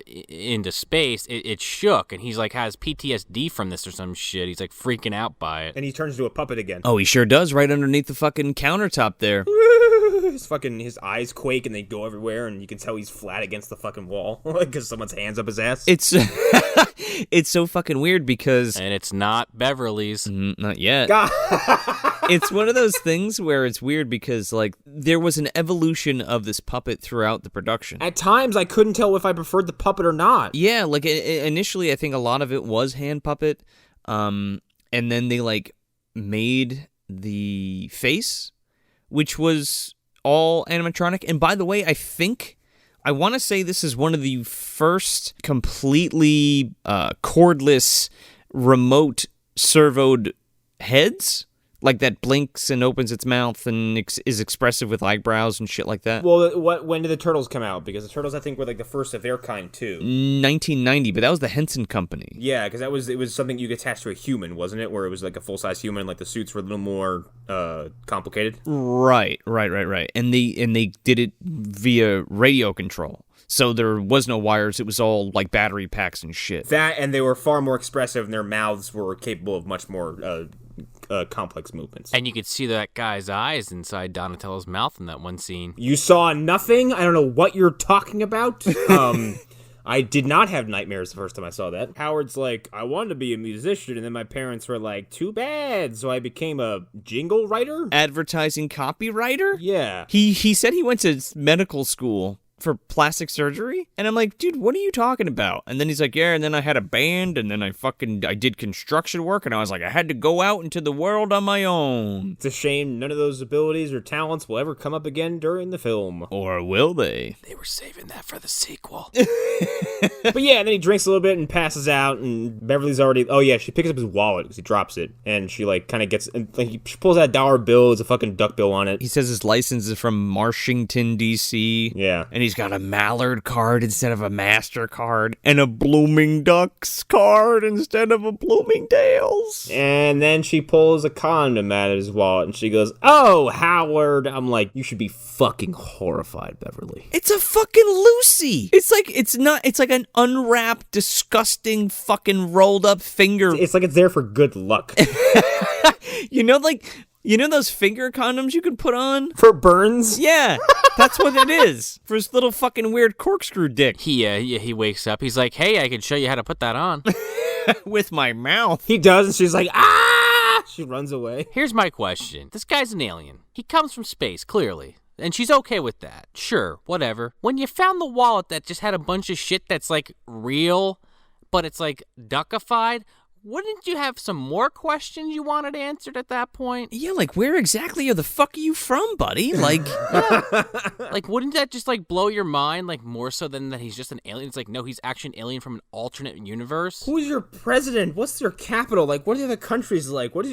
Speaker 3: into space, it shook. And he's like has PTSD from this or some shit. He's like freaking out by it.
Speaker 4: And he turns into a puppet again.
Speaker 2: Oh, he sure does, right underneath the fucking countertop there.
Speaker 4: his eyes quake and they go everywhere, and you can tell he's flat against the fucking wall because someone's hands up his ass.
Speaker 2: It's it's so fucking weird because
Speaker 3: And it's not Beverly's.
Speaker 2: not yet.
Speaker 4: God.
Speaker 2: It's one of those things where it's weird because like there was an evolution of this puppet throughout the production.
Speaker 4: At times, I couldn't tell if I preferred the puppet or not.
Speaker 2: Yeah, like initially, I think a lot of it was hand puppet, and then they like made the face, which was all animatronic. And by the way, I want to say this is one of the first completely cordless, remote servoed heads. Like that blinks and opens its mouth and is expressive with eyebrows and shit like that.
Speaker 4: Well, when did the Turtles come out? Because the Turtles, I think, were like the first of their kind too.
Speaker 2: 1990, but that was the Henson Company.
Speaker 4: Yeah, because it was something you could attach to a human, wasn't it? Where it was like a full size human, like the suits were a little more complicated.
Speaker 2: Right. And they did it via radio control. So there was no wires. It was all like battery packs and shit.
Speaker 4: That, and they were far more expressive, and their mouths were capable of much more complex movements.
Speaker 3: And you could see that guy's eyes inside Donatello's mouth in that one scene.
Speaker 4: You saw nothing? I don't know what you're talking about. I did not have nightmares the first time I saw that. Howard's like, I wanted to be a musician, and then my parents were like, too bad, so I became a jingle writer?
Speaker 2: Advertising copywriter?
Speaker 4: Yeah.
Speaker 2: He said he went to medical school for plastic surgery, and I'm like, dude, what are you talking about? And then he's like, yeah, and then I had a band, and then I did construction work, and I was like, I had to go out into the world on my own.
Speaker 4: It's a shame none of those abilities or talents will ever come up again during the film.
Speaker 2: Or will they?
Speaker 3: They were saving that for the sequel.
Speaker 4: But yeah, and then he drinks a little bit and passes out, and Beverly's already, oh yeah, she picks up his wallet because he drops it, and she like kind of gets, she pulls out a dollar bill, there's a fucking duck bill on it.
Speaker 2: He says his license is from Marshington, D.C.
Speaker 4: Yeah.
Speaker 2: And he's got a Mallard card instead of a MasterCard, and a Blooming Ducks card instead of a Bloomingdale's.
Speaker 4: And then she pulls a condom out of his wallet, and she goes, oh, Howard. I'm like, you should be fucking horrified, Beverly.
Speaker 2: It's a fucking Lucy. It's like an unwrapped, disgusting, fucking rolled up finger.
Speaker 4: It's like it's there for good luck.
Speaker 2: You know those finger condoms you can put on?
Speaker 4: For burns?
Speaker 2: Yeah, that's what it is. For his little fucking weird corkscrew dick.
Speaker 3: He wakes up. He's like, hey, I can show you how to put that on.
Speaker 2: With my mouth.
Speaker 4: He does, and she's like, ah! She runs away.
Speaker 3: Here's my question. This guy's an alien. He comes from space, clearly. And she's okay with that. Sure, whatever. When you found the wallet that just had a bunch of shit that's like real, but it's like duckified, wouldn't you have some more questions you wanted answered at that point?
Speaker 2: Yeah, like where exactly the fuck are you from, buddy? Like,
Speaker 3: like wouldn't that just like blow your mind? Like more so than that he's just an alien. It's like no, he's actually an alien from an alternate universe.
Speaker 4: Who's your president? What's their capital? Like, what are the other countries like? What is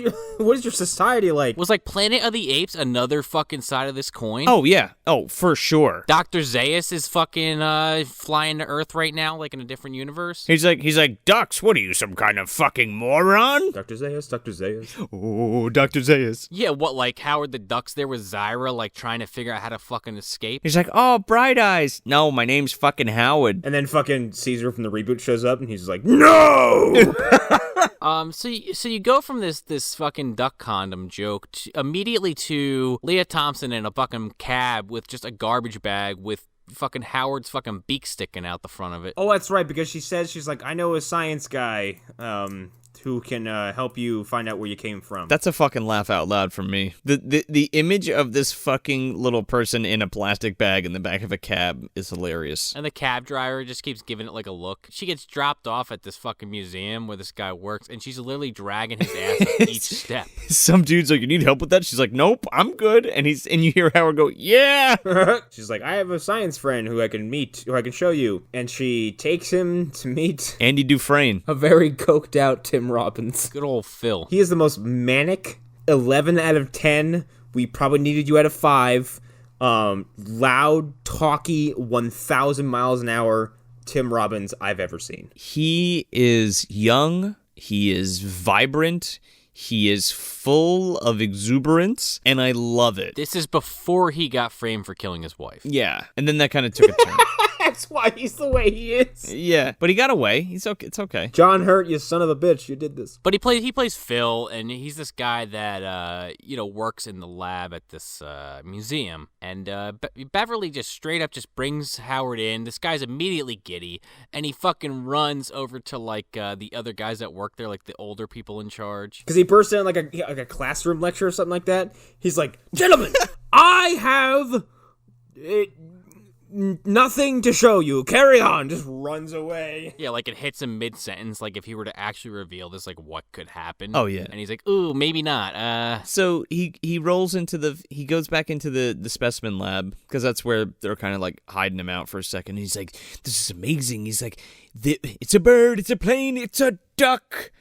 Speaker 4: your society like?
Speaker 3: Was like Planet of the Apes another fucking side of this coin?
Speaker 2: oh yeah, oh for sure.
Speaker 3: Dr. Zaius is fucking flying to Earth right now, like in a different universe.
Speaker 2: He's like, Ducks, what are you, some kind of fucking moron?
Speaker 4: Dr. Zaius.
Speaker 2: Oh, Dr. Zaius.
Speaker 3: Yeah, what, like Howard the Duck's there with Zyra, like trying to figure out how to fucking escape?
Speaker 2: He's like, oh, Bright Eyes. No, my name's fucking Howard.
Speaker 4: And then fucking Caesar from the reboot shows up, and he's like, no!
Speaker 3: So you go from this fucking duck condom joke immediately to Lea Thompson in a fucking cab with just a garbage bag with fucking Howard's fucking beak sticking out the front of it.
Speaker 4: Oh, that's right, because she says, she's like, I know a science guy, who can help you find out where you came from.
Speaker 2: That's a fucking laugh out loud from me. The image of this fucking little person in a plastic bag in the back of a cab is hilarious.
Speaker 3: And the cab driver just keeps giving it like a look. She gets dropped off at this fucking museum where this guy works, and she's literally dragging his ass up each step.
Speaker 2: Some dude's like, you need help with that? She's like, nope, I'm good. And you hear Howard go, yeah.
Speaker 4: She's like, I have a science friend who I can show you. And she takes him to meet
Speaker 2: Andy Dufresne.
Speaker 4: a very coked out Tim Robbins.
Speaker 3: Good old Phil.
Speaker 4: He is the most manic 11 out of 10. We probably needed you out of 5. Loud, talky, 1,000 miles an hour Tim Robbins I've ever seen.
Speaker 2: He is young. He is vibrant. He is full of exuberance, and I love it.
Speaker 3: This is before he got framed for killing his wife.
Speaker 2: Yeah, and then that kind of took a turn.
Speaker 4: That's why he's the way he is.
Speaker 2: Yeah, but he got away. He's okay. It's okay.
Speaker 4: John Hurt, you son of a bitch, you did this.
Speaker 3: But he plays Phil, and he's this guy that works in the lab at this museum. And Beverly just straight up just brings Howard in. This guy's immediately giddy, and he fucking runs over to like the other guys that work there, like the older people in charge.
Speaker 4: Because he bursts in like a classroom lecture or something like that. He's like, "Gentlemen, I have nothing to show you. Carry on." Just runs away.
Speaker 3: Yeah, like it hits him mid-sentence, like if he were to actually reveal this, like what could happen.
Speaker 2: Oh, yeah.
Speaker 3: And he's like, ooh, maybe not.
Speaker 2: So he rolls into he goes back into the specimen lab, because that's where they're kind of like hiding him out for a second. He's like, this is amazing. He's like, it's a bird, it's a plane, it's a duck.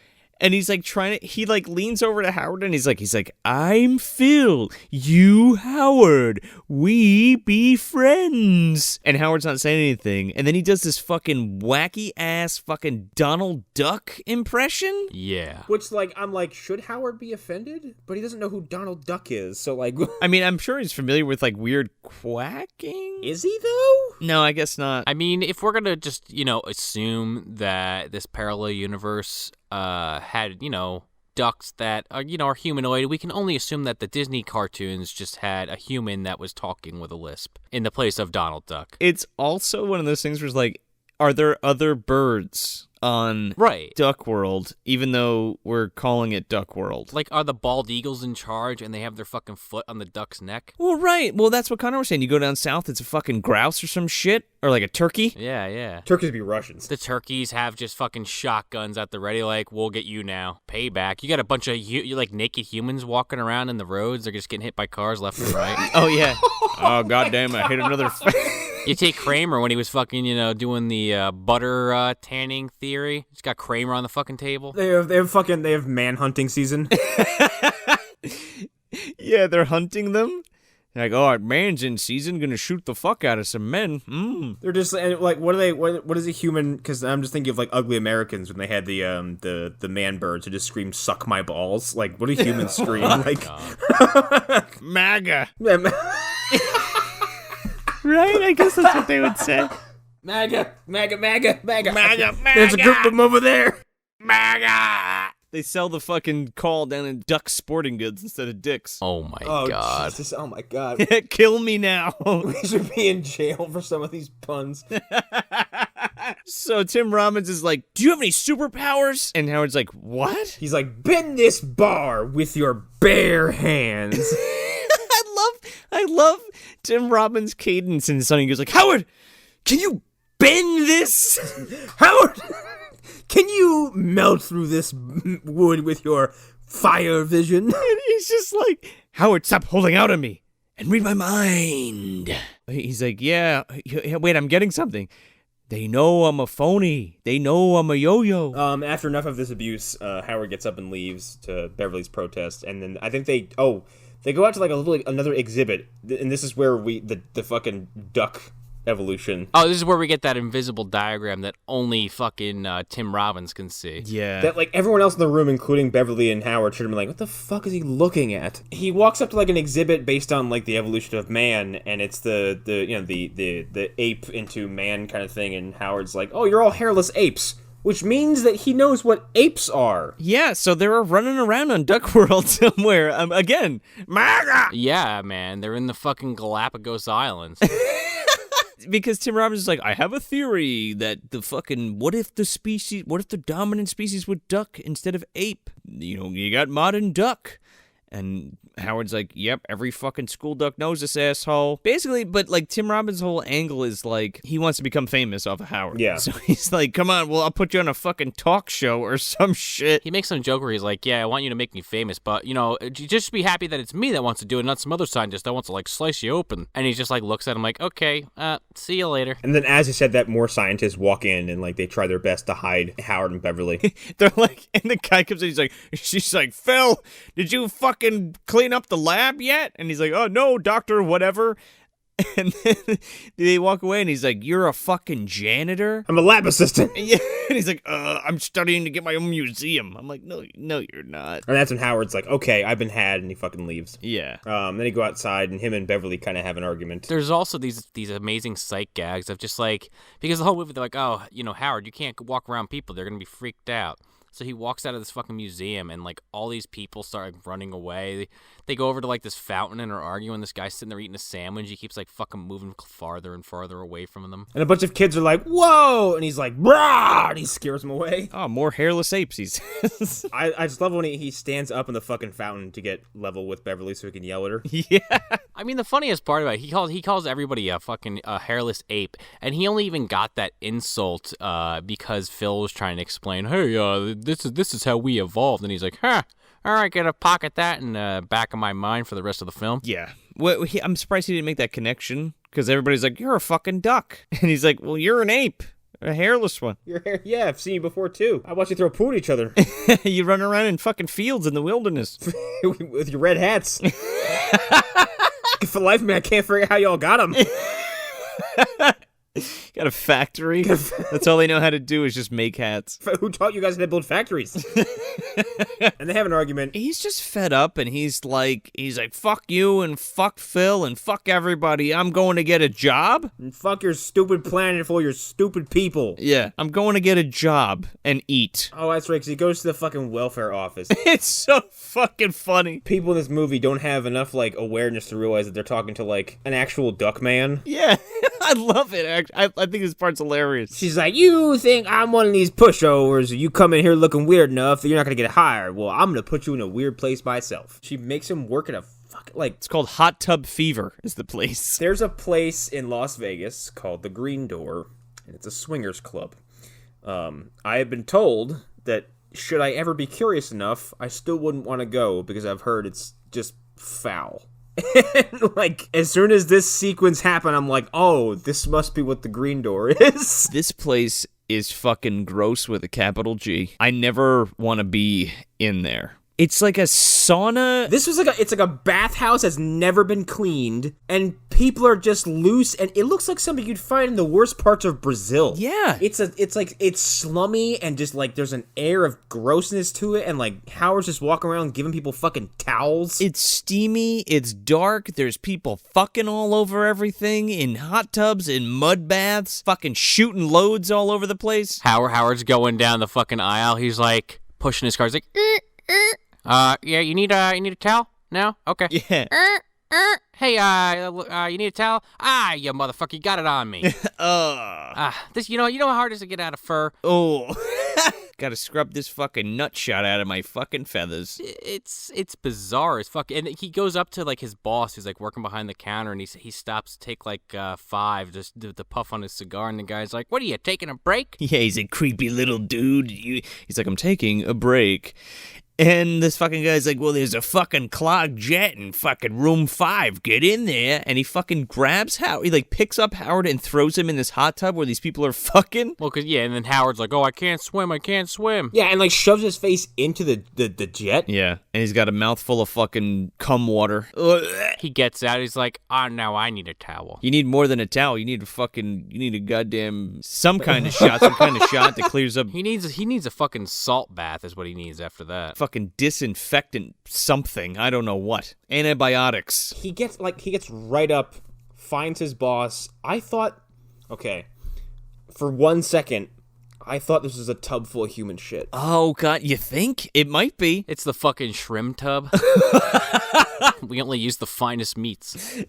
Speaker 2: And he's like he like leans over to Howard and he's like, I'm Phil, you Howard, we be friends. And Howard's not saying anything. And then he does this fucking wacky ass fucking Donald Duck impression.
Speaker 3: Yeah.
Speaker 4: Which, like, I'm like, should Howard be offended? But he doesn't know who Donald Duck is, so like...
Speaker 2: I mean, I'm sure he's familiar with like weird quacking.
Speaker 4: Is he, though?
Speaker 2: No, I guess not.
Speaker 3: I mean, if we're gonna just, assume that this parallel universe had, ducks that are, are humanoid, we can only assume that the Disney cartoons just had a human that was talking with a lisp in the place of Donald Duck.
Speaker 2: It's also one of those things where it's like, are there other birds on
Speaker 3: Right.
Speaker 2: Duckworld, even though we're calling it Duckworld?
Speaker 3: Like, are the bald eagles in charge and they have their fucking foot on the duck's neck?
Speaker 2: Well, right. Well, that's what Connor was saying. You go down south, it's a fucking grouse or some shit, or like a turkey.
Speaker 3: Yeah.
Speaker 4: Turkeys be Russians.
Speaker 3: The turkeys have just fucking shotguns at the ready, like, we'll get you now. Payback. You got a bunch of, like, naked humans walking around in the roads. They're just getting hit by cars left and right.
Speaker 2: Oh, yeah. Oh, goddamn, I hit another...
Speaker 3: You take Kramer when he was fucking, doing the butter tanning theory. Just got Kramer on the fucking table.
Speaker 4: They have man-hunting season.
Speaker 2: Yeah, they're hunting them. Like, oh, man's in season, gonna shoot the fuck out of some men.
Speaker 4: They're just like, what is a human? Because I'm just thinking of like Ugly Americans when they had the man birds who just scream "suck my balls." Like, what do humans scream? Like,
Speaker 2: MAGA.
Speaker 4: yeah,
Speaker 2: Right? I guess that's what they would say.
Speaker 4: MAGA.
Speaker 2: MAGA.
Speaker 4: There's a group of them over there.
Speaker 2: MAGA. They sell the fucking call down in Duck Sporting Goods instead of Dick's.
Speaker 3: Oh my
Speaker 4: Oh
Speaker 3: god.
Speaker 4: Jesus! Oh my god!
Speaker 2: Kill me now.
Speaker 4: We should be in jail for some of these puns.
Speaker 2: So Tim Robbins is like, do you have any superpowers? And Howard's like, what?
Speaker 4: He's like, bend this bar with your bare hands.
Speaker 2: I love Tim Robbins' cadence and Sonny goes like, Howard, can you bend this?
Speaker 4: Howard, can you melt through this wood with your fire vision?
Speaker 2: And he's just like, Howard, stop holding out on me and read my mind. He's like, yeah, wait, I'm getting something. They know I'm a phony. They know I'm a yo-yo.
Speaker 4: After enough of this abuse, Howard gets up and leaves to Beverly's protest, and then I think they go out to like another exhibit, and this is where the fucking duck evolution.
Speaker 3: Oh, this is where we get that invisible diagram that only fucking Tim Robbins can see.
Speaker 2: Yeah.
Speaker 4: That like everyone else in the room, including Beverly and Howard, should have been like, "What the fuck is he looking at?" He walks up to like an exhibit based on like the evolution of man, and it's the ape into man kind of thing. And Howard's like, "Oh, you're all hairless apes," which means that he knows what apes are.
Speaker 2: Yeah, so they were running around on Duckworld somewhere. Again, MAGA!
Speaker 3: Yeah, man. They're in the fucking Galapagos Islands.
Speaker 2: Because Tim Robbins is like, I have a theory that what if the dominant species would duck instead of ape? You got modern duck. And Howard's like, yep, every fucking school duck knows this asshole. Basically, but like Tim Robbins' whole angle is like, he wants to become famous off of Howard.
Speaker 4: Yeah.
Speaker 2: So he's like, come on, well, I'll put you on a fucking talk show or some shit.
Speaker 3: He makes some joke where he's like, yeah, I want you to make me famous, but, just be happy that it's me that wants to do it, not some other scientist that wants to, like, slice you open. And he just, like, looks at him like, okay, see you later.
Speaker 4: And then as he said that, more scientists walk in and like they try their best to hide Howard and Beverly.
Speaker 2: They're like, and the guy comes in, she's like, Phil, did you fucking clean up the lab yet? And he's like, oh, no, doctor, whatever. And then they walk away, and he's like, "You're a fucking janitor?"
Speaker 4: I'm a lab assistant.
Speaker 2: Yeah, and he's like, "I'm studying to get my own museum." I'm like, "No, you're not."
Speaker 4: And that's when Howard's like, "Okay, I've been had," and he fucking leaves.
Speaker 2: Yeah.
Speaker 4: Then he go outside, and him and Beverly kind of have an argument.
Speaker 3: There's also these amazing sight gags of just like, because the whole movie they're like, oh, Howard, you can't walk around people, they're gonna be freaked out. So he walks out of this fucking museum, and like all these people start like, running away. They go over to like this fountain and are arguing. This guy's sitting there eating a sandwich. He keeps like fucking moving farther and farther away from them.
Speaker 4: And a bunch of kids are like, "Whoa!" And he's like, "Brah!" And he scares them away.
Speaker 2: Oh, more hairless apes, he says.
Speaker 4: I just love when he stands up in the fucking fountain to get level with Beverly so he can yell at her.
Speaker 2: Yeah.
Speaker 3: I mean, the funniest part about it, he calls everybody a fucking hairless ape, and he only even got that insult because Phil was trying to explain, hey, this is how we evolved, and he's like, huh, all right, gotta pocket that in the back of my mind for the rest of the film.
Speaker 2: Yeah. Well, I'm surprised he didn't make that connection, because everybody's like, "You're a fucking duck." And he's like, "Well, you're an ape. A hairless one."
Speaker 4: Your hair, yeah, I've seen you before too. I watch you throw poo at each other
Speaker 2: You run around in fucking fields in the wilderness.
Speaker 4: with your red hats. For the life of me, I can't figure out how y'all got them.
Speaker 2: Got a factory. That's all they know how to do is just make hats.
Speaker 4: Who taught you guys how to build factories? And they have an argument.
Speaker 2: He's just fed up, and he's like, "Fuck you, and fuck Phil, and fuck everybody. I'm going to get a job."
Speaker 4: And fuck your stupid planet full of your stupid people.
Speaker 2: Yeah, I'm going to get a job and eat.
Speaker 4: Oh, that's right, because he goes to the fucking welfare office.
Speaker 2: It's so fucking funny.
Speaker 4: People in this movie don't have enough, like, awareness to realize that they're talking to, like, an actual duck man.
Speaker 2: Yeah, I love it, actually. I think this part's hilarious.
Speaker 4: She's like, "You think I'm one of these pushovers? You come in here looking weird enough that you're not going to get hired. Well, I'm going to put you in a weird place myself." She makes him work at a fucking, like...
Speaker 2: It's called Hot Tub Fever is the place.
Speaker 4: There's a place in Las Vegas called the Green Door, and it's a swingers club. I have been told that should I ever be curious enough, I still wouldn't want to go because I've heard it's just foul. And, like, as soon as this sequence happened, I'm like, oh, this must be what the Green Door is.
Speaker 2: This place is fucking gross with a capital G. I never want to be in there. It's like a sauna.
Speaker 4: This was it's like a bathhouse that's never been cleaned, and people are just loose, and it looks like something you'd find in the worst parts of Brazil.
Speaker 2: Yeah.
Speaker 4: It's slummy, and just like there's an air of grossness to it, and like Howard's just walking around giving people fucking towels.
Speaker 2: It's steamy, it's dark, there's people fucking all over everything, in hot tubs, in mud baths, fucking shooting loads all over the place.
Speaker 3: Howard's going down the fucking aisle. He's like pushing his car. He's like, yeah, you need a towel now? Okay.
Speaker 2: Yeah.
Speaker 3: Hey, you need a towel? Ah, you motherfucker, you got it on me. This, you know how hard it is to get out of fur?
Speaker 2: Oh. Gotta scrub this fucking nut shot out of my fucking feathers.
Speaker 3: It's bizarre as fuck. And he goes up to like his boss who's like working behind the counter, and he stops to take like 5 just to puff on his cigar, and the guy's like, "What are you, taking a break?"
Speaker 2: Yeah, he's a creepy little dude. He's like, "I'm taking a break." And this fucking guy's like, "Well, there's a fucking clogged jet in fucking room 5. Get in there." And he fucking grabs Howard. He like picks up Howard and throws him in this hot tub where these people are fucking.
Speaker 3: Well, and then Howard's like, "Oh, I can't swim.
Speaker 4: Yeah, and like shoves his face into the jet.
Speaker 2: Yeah, and he's got a mouthful of fucking cum water.
Speaker 3: He gets out. He's like, "Oh, now I need a towel."
Speaker 2: You need more than a towel. You need a goddamn some kind of shot that clears up.
Speaker 3: He needs a fucking salt bath is what he needs after that.
Speaker 2: Fucking disinfectant something. I don't know what. Antibiotics.
Speaker 4: He gets right up, finds his boss. I thought, okay, for 1 second, I thought this was a tub full of human shit.
Speaker 2: Oh, God, you think? It might be.
Speaker 3: It's the fucking shrimp tub. We only use the finest meats.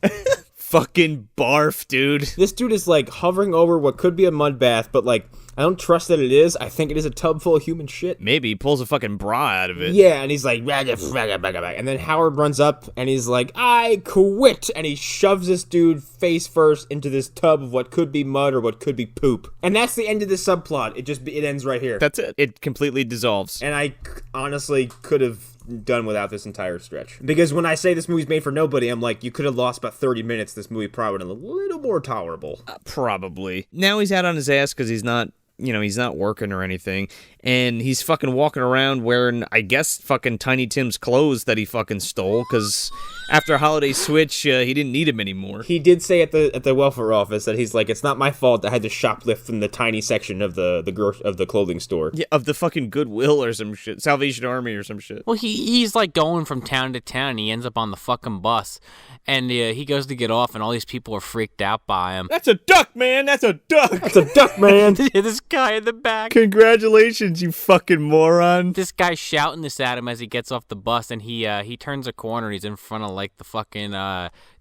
Speaker 2: Fucking barf, dude.
Speaker 4: This dude is like hovering over what could be a mud bath, but like, I don't trust that it is. I think it is a tub full of human shit.
Speaker 2: Maybe he pulls a fucking bra out of it.
Speaker 4: Yeah, and he's like, and then Howard runs up and he's like, "I quit," and he shoves this dude face first into this tub of what could be mud or what could be poop. And that's the end of the subplot. It ends right here.
Speaker 2: That's it. It completely dissolves.
Speaker 4: And I honestly could have done without this entire stretch. Because when I say this movie's made for nobody, I'm like, you could have lost about 30 minutes. This movie probably would have been a little more tolerable.
Speaker 2: Probably. Now he's out on his ass because he's not he's not working or anything, and he's fucking walking around wearing, I guess, fucking Tiny Tim's clothes that he fucking stole, because after Holiday Switch, he didn't need him anymore.
Speaker 4: He did say at the welfare office that he's like, it's not my fault I had to shoplift from the tiny section of the clothing store.
Speaker 2: Yeah, of the fucking Goodwill or some shit, Salvation Army or some shit.
Speaker 3: Well, he's like going from town to town, and he ends up on the fucking bus, and he goes to get off, and all these people are freaked out by him.
Speaker 2: That's a duck, man! That's a duck!
Speaker 4: That's a duck, man!
Speaker 3: This guy in the back.
Speaker 2: Congratulations, you fucking moron.
Speaker 3: This guy's shouting this at him as he gets off the bus, and he turns a corner, and he's in front of like the fucking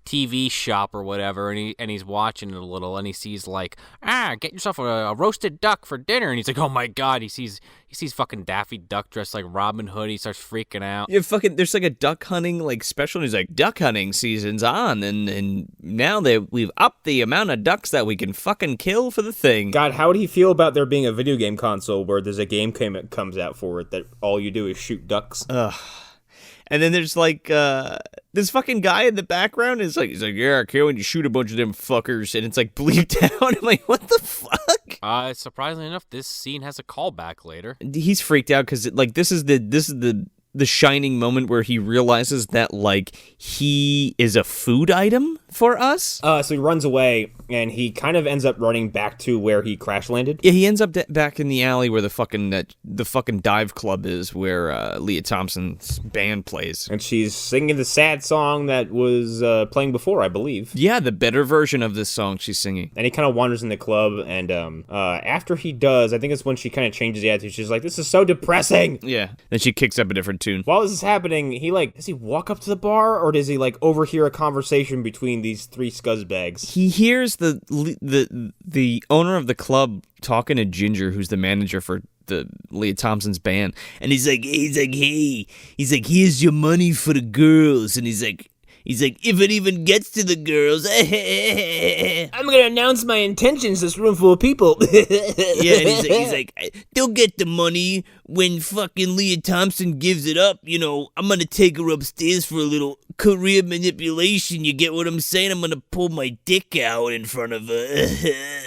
Speaker 3: TV shop or whatever, and he's watching it a little, and he sees like, get yourself a roasted duck for dinner, and he's like, oh my god, he sees fucking Daffy Duck dressed like Robin Hood. He starts freaking out.
Speaker 2: Yeah, fucking, there's like a duck hunting like special, and he's like, duck hunting season's on, and now we've upped the amount of ducks that we can fucking kill for the thing.
Speaker 4: God, how would he feel about there being a video game console where there's a game comes out for it that all you do is shoot ducks?
Speaker 2: Ugh. And then there's like this fucking guy in the background he's like, yeah, I care when you shoot a bunch of them fuckers, and it's like bleeped out. I'm like, what the fuck?
Speaker 3: Surprisingly enough, this scene has a callback later.
Speaker 2: He's freaked out because like this is the shining moment where he realizes that like he is a food item for us.
Speaker 4: So he runs away, and he kind of ends up running back to where he crash landed.
Speaker 2: Yeah, he ends up back in the alley where the fucking dive club is, where Lea Thompson's band plays.
Speaker 4: And she's singing the sad song that was playing before, I believe.
Speaker 2: Yeah, the better version of this song she's singing.
Speaker 4: And he kind of wanders in the club, and after he does, I think it's when she kind of changes the attitude. She's like, this is so depressing!
Speaker 2: Yeah. Then she kicks up a different tune.
Speaker 4: While this is happening, does he walk up to the bar, or does he like overhear a conversation between these three scuzzbags?
Speaker 2: He hears the owner of the club talking to Ginger, who's the manager for the Lea Thompson's band, and he's like, hey, here's your money for the girls, and he's like, if it even gets to the girls,
Speaker 4: I'm gonna announce my intentions to this room full of people.
Speaker 2: Yeah, and he's like, they'll get the money when fucking Lea Thompson gives it up. I'm gonna take her upstairs for a little career manipulation. You get what I'm saying? I'm gonna pull my dick out in front of her.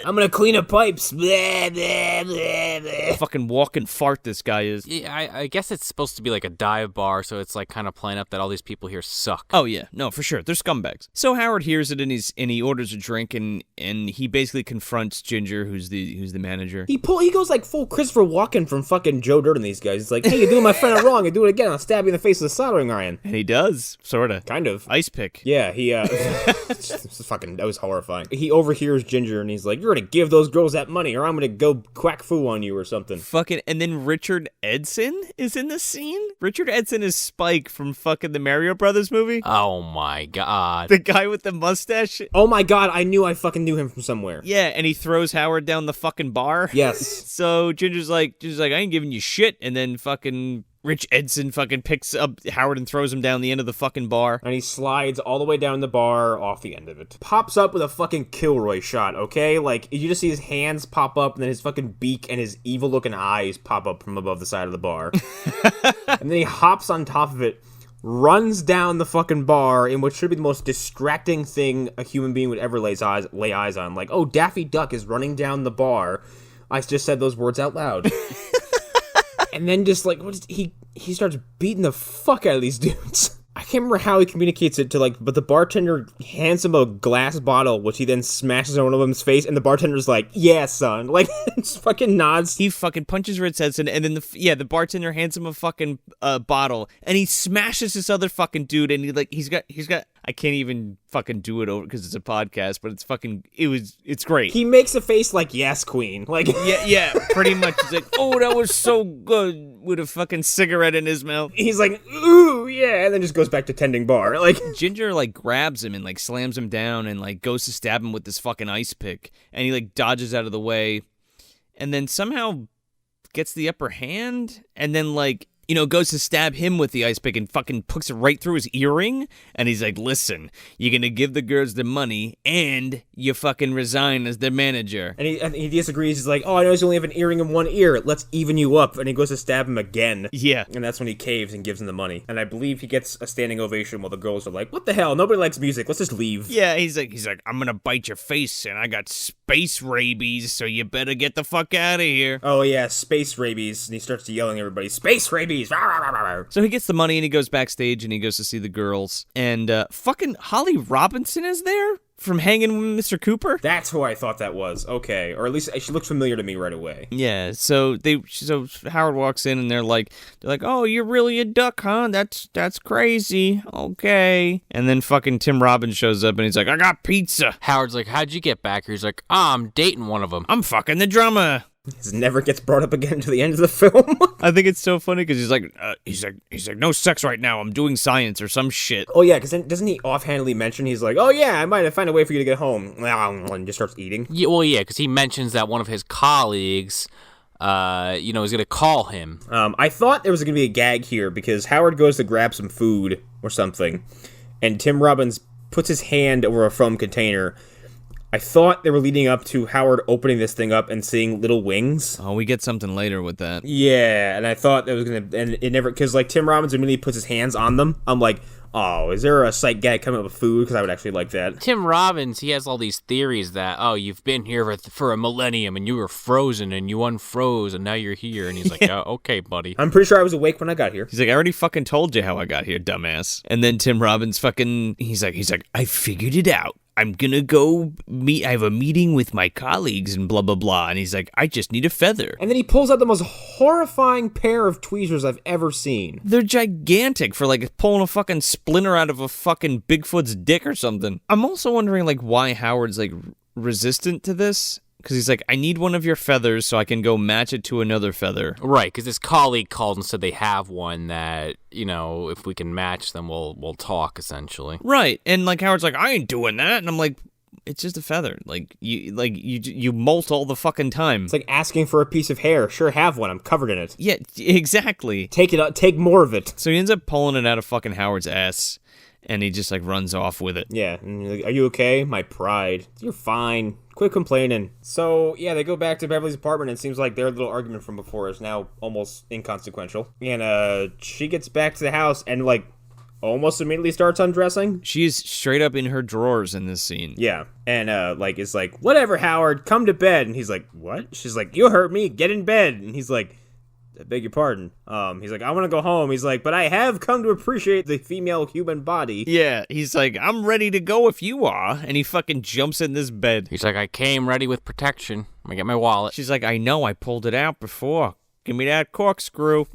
Speaker 4: I'm gonna clean up pipes. Blah, blah, blah, blah.
Speaker 2: Fucking walking fart this guy is.
Speaker 3: Yeah, I guess it's supposed to be like a dive bar, so it's like kind of playing up that all these people here suck.
Speaker 2: Oh yeah, no, for sure, they're scumbags. So Howard hears it, and he orders a drink, and he basically confronts Ginger, who's the manager.
Speaker 4: He goes like full Christopher Walken from fucking Joe Dirt and these guys. He's like, hey, you're doing my friend a wrong. You do it again, I'll stab you in the face with a soldering iron.
Speaker 2: And he does, sorta.
Speaker 4: Kind of.
Speaker 2: Ice pick.
Speaker 4: Yeah, he that was horrifying. He overhears Ginger, and he's like, you're gonna give those girls that money, or I'm gonna go Quack Fu on you or something.
Speaker 2: Fucking, and then Richard Edson is in the scene. Richard Edson is Spike from fucking the Mario Brothers movie.
Speaker 3: Oh my god.
Speaker 2: The guy with the mustache.
Speaker 4: Oh my god, I knew him from somewhere.
Speaker 2: Yeah, and he throws Howard down the fucking bar.
Speaker 4: Yes.
Speaker 2: So Ginger's like, I ain't giving you shit, and then fucking Rich Edson fucking picks up Howard and throws him down the end of the fucking bar.
Speaker 4: And he slides all the way down the bar off the end of it. Pops up with a fucking Kilroy shot, okay? Like, you just see his hands pop up, and then his fucking beak and his evil-looking eyes pop up from above the side of the bar. And then he hops on top of it, runs down the fucking bar in what should be the most distracting thing a human being would ever lay eyes on. Like, oh, Daffy Duck is running down the bar. I just said those words out loud. And then just like, he starts beating the fuck out of these dudes. I can't remember how he communicates it to like, but the bartender hands him a glass bottle, which he then smashes on one of them's face, and the bartender's like, yeah, son. Like, just fucking nods.
Speaker 2: He fucking punches Rich Edson, and then the bartender hands him a fucking bottle, and he smashes this other fucking dude, and he's got, I can't even fucking do it over because it's a podcast, but it's great.
Speaker 4: He makes a face like, yes, queen. Like,
Speaker 2: yeah, pretty much. He's like, oh, that was so good, with a fucking cigarette in his mouth.
Speaker 4: He's like, ooh, yeah, and then just goes back to tending bar. Like,
Speaker 2: Ginger like grabs him and like slams him down and like goes to stab him with this fucking ice pick, and he like dodges out of the way, and then somehow gets the upper hand, and then like goes to stab him with the ice pick and fucking puts it right through his earring. And he's like, listen, you're going to give the girls the money and you fucking resign as their manager.
Speaker 4: And he disagrees. He's like, oh, I noticed you only have an earring in one ear. Let's even you up. And he goes to stab him again.
Speaker 2: Yeah.
Speaker 4: And that's when he caves and gives him the money. And I believe he gets a standing ovation while the girls are like, what the hell? Nobody likes music. Let's just leave.
Speaker 2: Yeah, he's like, I'm going to bite your face and I got space rabies, so you better get the fuck out of here.
Speaker 4: Oh, yeah, space rabies. And he starts yelling at everybody, space rabies!
Speaker 2: So he gets the money and he goes backstage and he goes to see the girls. And fucking Holly Robinson is there from Hanging with Mr. Cooper.
Speaker 4: That's who I thought that was. Okay. Or at least she looked familiar to me right away.
Speaker 2: Yeah, so Howard walks in and they're like, oh, you're really a duck, huh? That's crazy. Okay. And then fucking Tim Robbins shows up and he's like, I got pizza.
Speaker 3: Howard's like, how'd you get back here? He's like, I'm dating one of them.
Speaker 2: I'm fucking the drummer.
Speaker 4: This never gets brought up again until the end of the film.
Speaker 2: I think it's so funny because he's like, no sex right now. I'm doing science or some shit.
Speaker 4: Oh yeah, because then doesn't he offhandedly mention he's like, oh yeah, I might find a way for you to get home, and just starts eating.
Speaker 3: Yeah, well, yeah, because he mentions that one of his colleagues, is going to call him.
Speaker 4: I thought there was going to be a gag here because Howard goes to grab some food or something, and Tim Robbins puts his hand over a foam container. I thought they were leading up to Howard opening this thing up and seeing little wings.
Speaker 2: Oh, we get something later with that.
Speaker 4: Yeah, and I thought that was going to... And it never... Because, like, Tim Robbins immediately puts his hands on them. I'm like, oh, is there a sight gag coming up with food? Because I would actually like that.
Speaker 3: Tim Robbins, he has all these theories that, oh, you've been here for a millennium and you were frozen and you unfroze and now you're here. And he's like, oh, okay, buddy.
Speaker 4: I'm pretty sure I was awake when I got here.
Speaker 2: He's like, I already fucking told you how I got here, dumbass. And then Tim Robbins fucking... He's like, I figured it out. I'm gonna go meet, I have a meeting with my colleagues and blah, blah, blah. And he's like, I just need a feather.
Speaker 4: And then he pulls out the most horrifying pair of tweezers I've ever seen.
Speaker 2: They're gigantic for like pulling a fucking splinter out of a fucking Bigfoot's dick or something. I'm also wondering like why Howard's like resistant to this. Because he's like, I need one of your feathers so I can go match it to another feather.
Speaker 3: Right, because his colleague called and said they have one that, if we can match them, we'll talk, essentially.
Speaker 2: Right, and like Howard's like, I ain't doing that. And I'm like, it's just a feather. You molt all the fucking time.
Speaker 4: It's like asking for a piece of hair. Sure, have one. I'm covered in it.
Speaker 2: Yeah, exactly.
Speaker 4: Take it out. Take more of it.
Speaker 2: So he ends up pulling it out of fucking Howard's ass. And he just, like, runs off with it.
Speaker 4: Yeah. And like, are you okay? My pride. You're fine. Quit complaining. So, yeah, they go back to Beverly's apartment, and it seems like their little argument from before is now almost inconsequential. And she gets back to the house and, like, almost immediately starts undressing.
Speaker 2: She's straight up in her drawers in this scene.
Speaker 4: Yeah. And, is like, whatever, Howard, come to bed. And he's like, what? She's like, you hurt me. Get in bed. And he's like, I beg your pardon. He's like, I want to go home. He's like, but I have come to appreciate the female human body.
Speaker 2: Yeah, he's like, I'm ready to go if you are. And he fucking jumps in this bed.
Speaker 3: He's like, I came ready with protection. I'm gonna get my wallet.
Speaker 2: She's like, I know, I pulled it out before. Give me that corkscrew.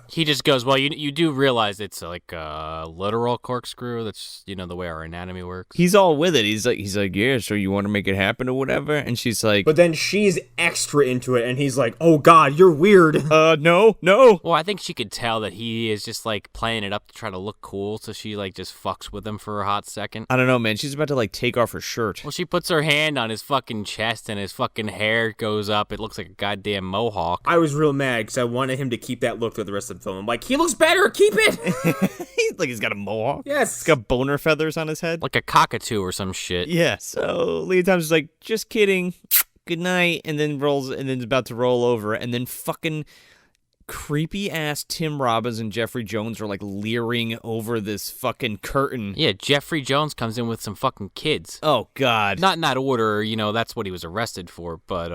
Speaker 3: He just goes, well, you do realize it's like a literal corkscrew. That's, the way our anatomy works.
Speaker 2: He's all with it. He's like, yeah, so you want to make it happen or whatever? And she's like...
Speaker 4: But then she's extra into it, and he's like, oh, God, you're weird.
Speaker 2: No.
Speaker 3: Well, I think she could tell that he is just, like, playing it up to try to look cool, so she, like, just fucks with him for a hot second.
Speaker 2: I don't know, man. She's about to, like, take off her shirt.
Speaker 3: Well, she puts her hand on his fucking chest, and his fucking hair goes up. It looks like a goddamn mohawk.
Speaker 4: I was real mad because I wanted him to keep that look through the rest of the film. I'm like, he looks better, keep it.
Speaker 2: He's got a mohawk.
Speaker 4: Yes.
Speaker 2: He's got boner feathers on his head.
Speaker 3: Like a cockatoo or some shit.
Speaker 2: Yeah. So Lea Thompson's like, just kidding. Good night. And then is about to roll over. And then fucking creepy ass Tim Robbins and Jeffrey Jones are like leering over this fucking curtain.
Speaker 3: Yeah, Jeffrey Jones comes in with some fucking kids.
Speaker 2: Oh, God.
Speaker 3: Not in that order, that's what he was arrested for, but,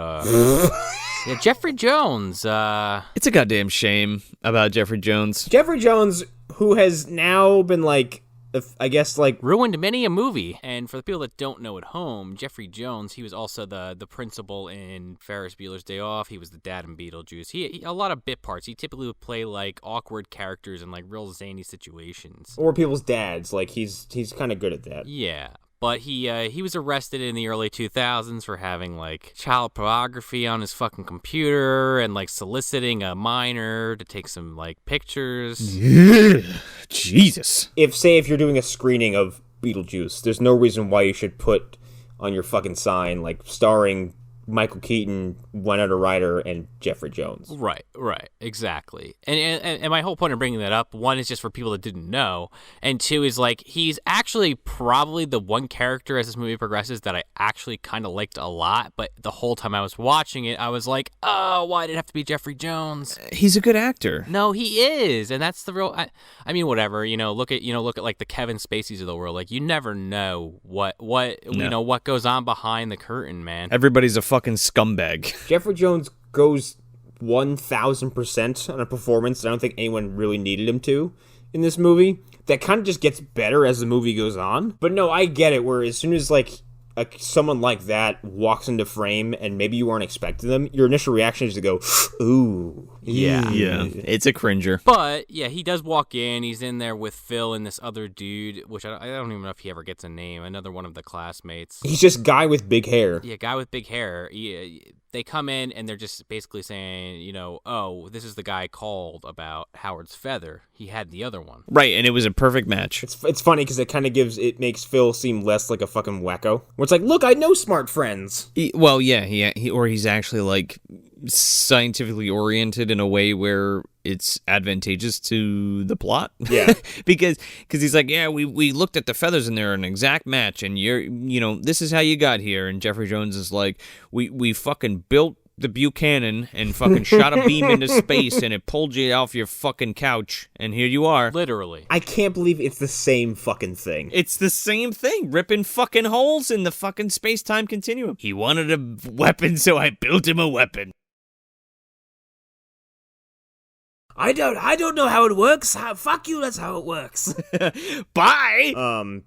Speaker 3: yeah, Jeffrey Jones,
Speaker 2: It's a goddamn shame about Jeffrey Jones.
Speaker 4: Jeffrey Jones, who has now been, like, I guess, like...
Speaker 3: ruined many a movie. And for the people that don't know at home, Jeffrey Jones, he was also the principal in Ferris Bueller's Day Off. He was the dad in Beetlejuice. He a lot of bit parts. He typically would play, like, awkward characters in, like, real zany situations.
Speaker 4: Or people's dads. Like, he's kind of good at that.
Speaker 3: Yeah. But he was arrested in the early 2000s for having, like, child pornography on his fucking computer and, like, soliciting a minor to take some, like, pictures.
Speaker 2: Yeah. Jesus.
Speaker 4: If you're doing a screening of Beetlejuice, there's no reason why you should put on your fucking sign, like, starring Michael Keaton, Winona Ryder, and Jeffrey Jones.
Speaker 3: Right, exactly. And my whole point of bringing that up, one is just for people that didn't know, and two is like he's actually probably the one character as this movie progresses that I actually kind of liked a lot, but the whole time I was watching it, I was like, oh, why did it have to be Jeffrey Jones?
Speaker 2: He's a good actor.
Speaker 3: No, he is, and that's the real. I mean, whatever. Look at like the Kevin Spaceys of the world. Like you never know what goes on behind the curtain, man.
Speaker 2: Everybody's a fucking scumbag.
Speaker 4: Jeffrey Jones goes 1,000% on a performance that I don't think anyone really needed him to in this movie. That kind of just gets better as the movie goes on. But no, I get it, where as soon as like someone like that walks into frame and maybe you weren't expecting them, your initial reaction is to go, ooh.
Speaker 3: Yeah.
Speaker 2: It's a cringer.
Speaker 3: But yeah, he does walk in. He's in there with Phil and this other dude, which I don't even know if he ever gets a name. Another one of the classmates.
Speaker 4: He's just guy with big hair.
Speaker 3: Yeah, guy with big hair. They come in and they're just basically saying, oh, this is the guy called about Howard's feather. He had the other one.
Speaker 2: Right, and it was a perfect match.
Speaker 4: It's funny because it makes Phil seem less like a fucking wacko. Where it's like, look, I know smart friends.
Speaker 2: He's actually like scientifically oriented in a way where it's advantageous to the plot.
Speaker 4: Yeah.
Speaker 2: because he's like, yeah, we looked at the feathers and they're an exact match, and this is how you got here. And Jeffrey Jones is like, we fucking built the Buch-cannon and fucking shot a beam into space and it pulled you off your fucking couch and here you are.
Speaker 3: Literally.
Speaker 4: I can't believe it's the same fucking thing.
Speaker 2: It's the same thing, ripping fucking holes in the fucking space-time continuum. He wanted a weapon, so I built him a weapon.
Speaker 7: I don't know how it works. Fuck you, that's how it works.
Speaker 2: Bye!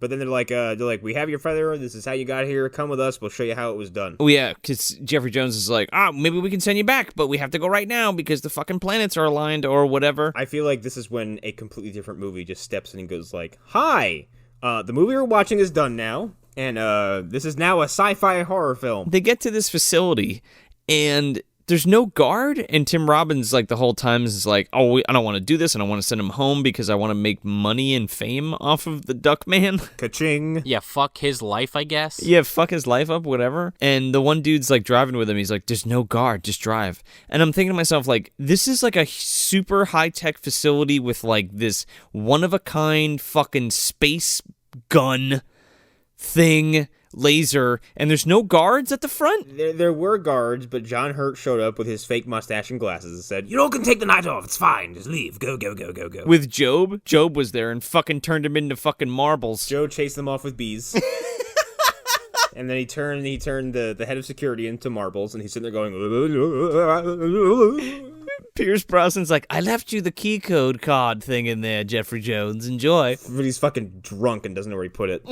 Speaker 4: But then they're like, we have your feather, this is how you got here, come with us, we'll show you how it was done.
Speaker 2: Oh yeah, because Jeffrey Jones is like, maybe we can send you back, but we have to go right now because the fucking planets are aligned or whatever.
Speaker 4: I feel like this is when a completely different movie just steps in and goes like, hi, the movie we're watching is done now, and this is now a sci-fi horror film.
Speaker 2: They get to this facility, and there's no guard, and Tim Robbins, like, the whole time is like, I don't want to do this, and I want to send him home because I want to make money and fame off of the Duckman.
Speaker 4: Ka-ching.
Speaker 3: Yeah, fuck his life, I guess.
Speaker 2: Yeah, fuck his life up, whatever. And the one dude's, like, driving with him. He's like, there's no guard, just drive. And I'm thinking to myself, like, this is, like, a super high-tech facility with, like, this one-of-a-kind fucking space gun thing, laser, and there's no guards at the front?
Speaker 4: There were guards, but John Hurt showed up with his fake mustache and glasses and said, you all can take the night off, it's fine, just leave, go.
Speaker 2: With Job? Job was there and fucking turned him into fucking marbles.
Speaker 4: Joe chased them off with bees. And then he turned the head of security into marbles, and he's sitting there going,
Speaker 2: Pierce Brosnan's like, I left you the key code card thing in there, Jeffrey Jones. Enjoy.
Speaker 4: But he's fucking drunk and doesn't know where he put it.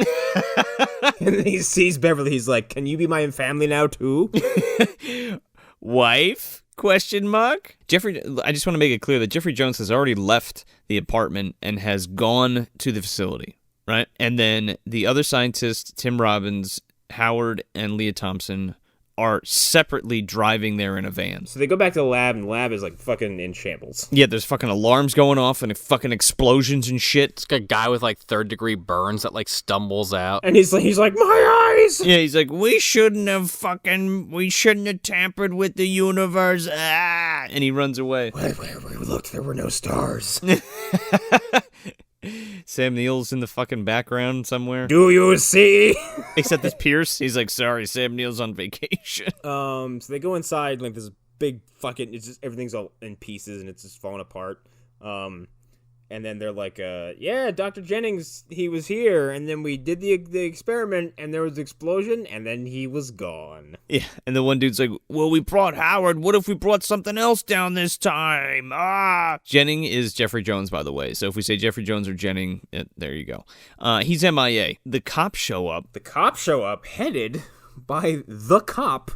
Speaker 4: And then he sees Beverly. He's like, can you be my family now, too?
Speaker 2: Wife? Question mark? I just want to make it clear that Jeffrey Jones has already left the apartment and has gone to the facility, right? And then the other scientists, Tim Robbins, Howard, and Lea Thompson, are separately driving there in a van.
Speaker 4: So they go back to the lab, and the lab is like fucking in shambles.
Speaker 2: Yeah, there's fucking alarms going off and fucking explosions and shit.
Speaker 3: It's got a guy with like third-degree burns that like stumbles out.
Speaker 4: And he's like, my eyes!
Speaker 2: Yeah, he's like, we shouldn't have tampered with the universe. Ah! And he runs away.
Speaker 4: Wait, look, there were no stars.
Speaker 2: Sam Neill's in the fucking background somewhere.
Speaker 4: Do you see?
Speaker 2: Except it's Pierce. He's like, sorry, Sam Neill's on vacation.
Speaker 4: So they go inside, like this big fucking, it's just, everything's all in pieces and it's just falling apart. And then they're like, yeah, Dr. Jennings, he was here, and then we did the experiment, and there was an explosion, and then he was gone.
Speaker 2: Yeah, and the one dude's like, well, we brought Howard. What if we brought something else down this time? Jennings is Jeffrey Jones, by the way. So if we say Jeffrey Jones or Jennings, there you go. He's MIA. The cops show up.
Speaker 4: The cops show up, headed by the cop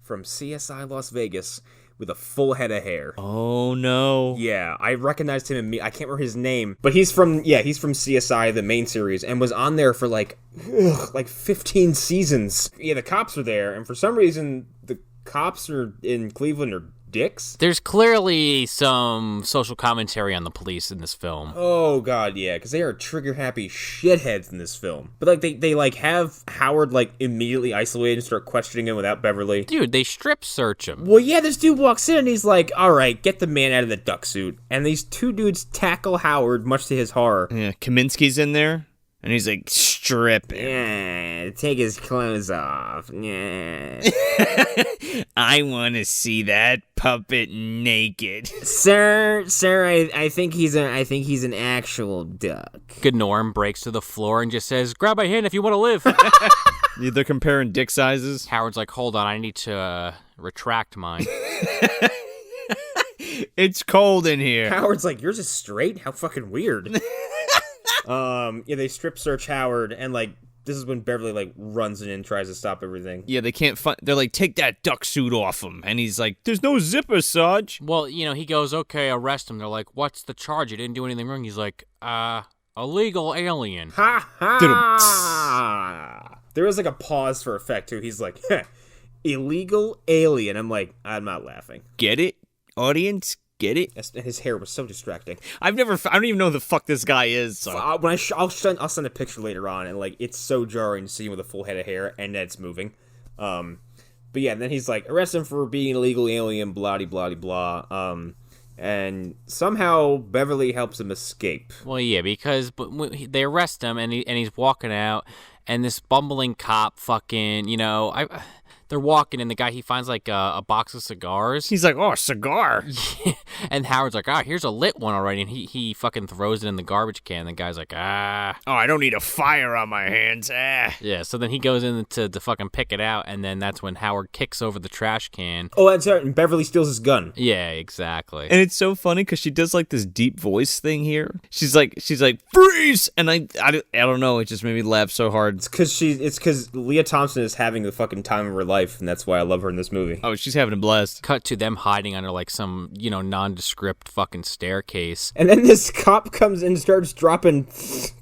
Speaker 4: from CSI Las Vegas, with a full head of hair.
Speaker 2: Oh, no.
Speaker 4: Yeah, I recognized him I can't remember his name, but he's from CSI, the main series, and was on there for like 15 seasons. Yeah, the cops are there, and for some reason, the cops are in Cleveland are dicks?
Speaker 3: There's clearly some social commentary on the police in this film.
Speaker 4: Oh god, yeah, because they are trigger-happy shitheads in this film. But like they like have Howard like immediately isolated and start questioning him without Beverly.
Speaker 3: Dude, they strip search him.
Speaker 4: Well, yeah, this dude walks in and he's like, all right, get the man out of the duck suit. And these two dudes tackle Howard, much to his horror.
Speaker 2: Yeah, Kaminsky's in there, and he's like, strip him.
Speaker 4: Yeah, take his clothes off. Yeah.
Speaker 2: I want to see that puppet naked.
Speaker 4: Sir, I think he's an actual duck.
Speaker 3: Good Norm breaks to the floor and just says, grab my hand if you want to live.
Speaker 2: Yeah, they're comparing dick sizes.
Speaker 3: Howard's like, hold on, I need to retract mine.
Speaker 2: It's cold in here.
Speaker 4: Howard's like, yours is straight? How fucking weird. Yeah, they strip search Howard, and like, this is when Beverly like runs in and tries to stop everything.
Speaker 2: Yeah, they can't find. They're like, take that duck suit off him, and he's like, "There's no zipper, Sarge."
Speaker 3: Well, he goes, okay, arrest him. They're like, what's the charge? You didn't do anything wrong. He's like, illegal alien.
Speaker 4: Ha ha! There was like a pause for effect too. He's like, illegal alien. I'm like, I'm not laughing.
Speaker 2: Get it, audience? Get it?
Speaker 4: And his hair was so distracting.
Speaker 2: I don't even know who the fuck this guy is. So.
Speaker 4: I'll send a picture later on, and like it's so jarring to see him with a full head of hair and that's moving. But yeah, and then he's like, arrest him for being an illegal alien, blah blah blah. And somehow Beverly helps him escape.
Speaker 3: Well, yeah, because they arrest him and he's walking out, and this bumbling cop fucking, they're walking, and the guy, he finds like a box of cigars.
Speaker 2: He's like, oh, a cigar.
Speaker 3: Yeah. And Howard's like, here's a lit one already, and he fucking throws it in the garbage can. The guy's like,
Speaker 2: Oh, I don't need a fire on my hands.
Speaker 3: Yeah, so then he goes in to fucking pick it out, and then that's when Howard kicks over the trash can.
Speaker 4: Oh, that's right, and Beverly steals his gun.
Speaker 3: Yeah, exactly.
Speaker 2: And it's so funny because she does like this deep voice thing here. She's like, freeze! And I don't know, it just made me laugh so hard.
Speaker 4: It's because Lea Thompson is having the fucking time of her life, and that's why I love her in this movie.
Speaker 2: Oh, she's having a blast.
Speaker 3: Cut to them hiding under like some, nondescript fucking staircase.
Speaker 4: And then this cop comes in and starts dropping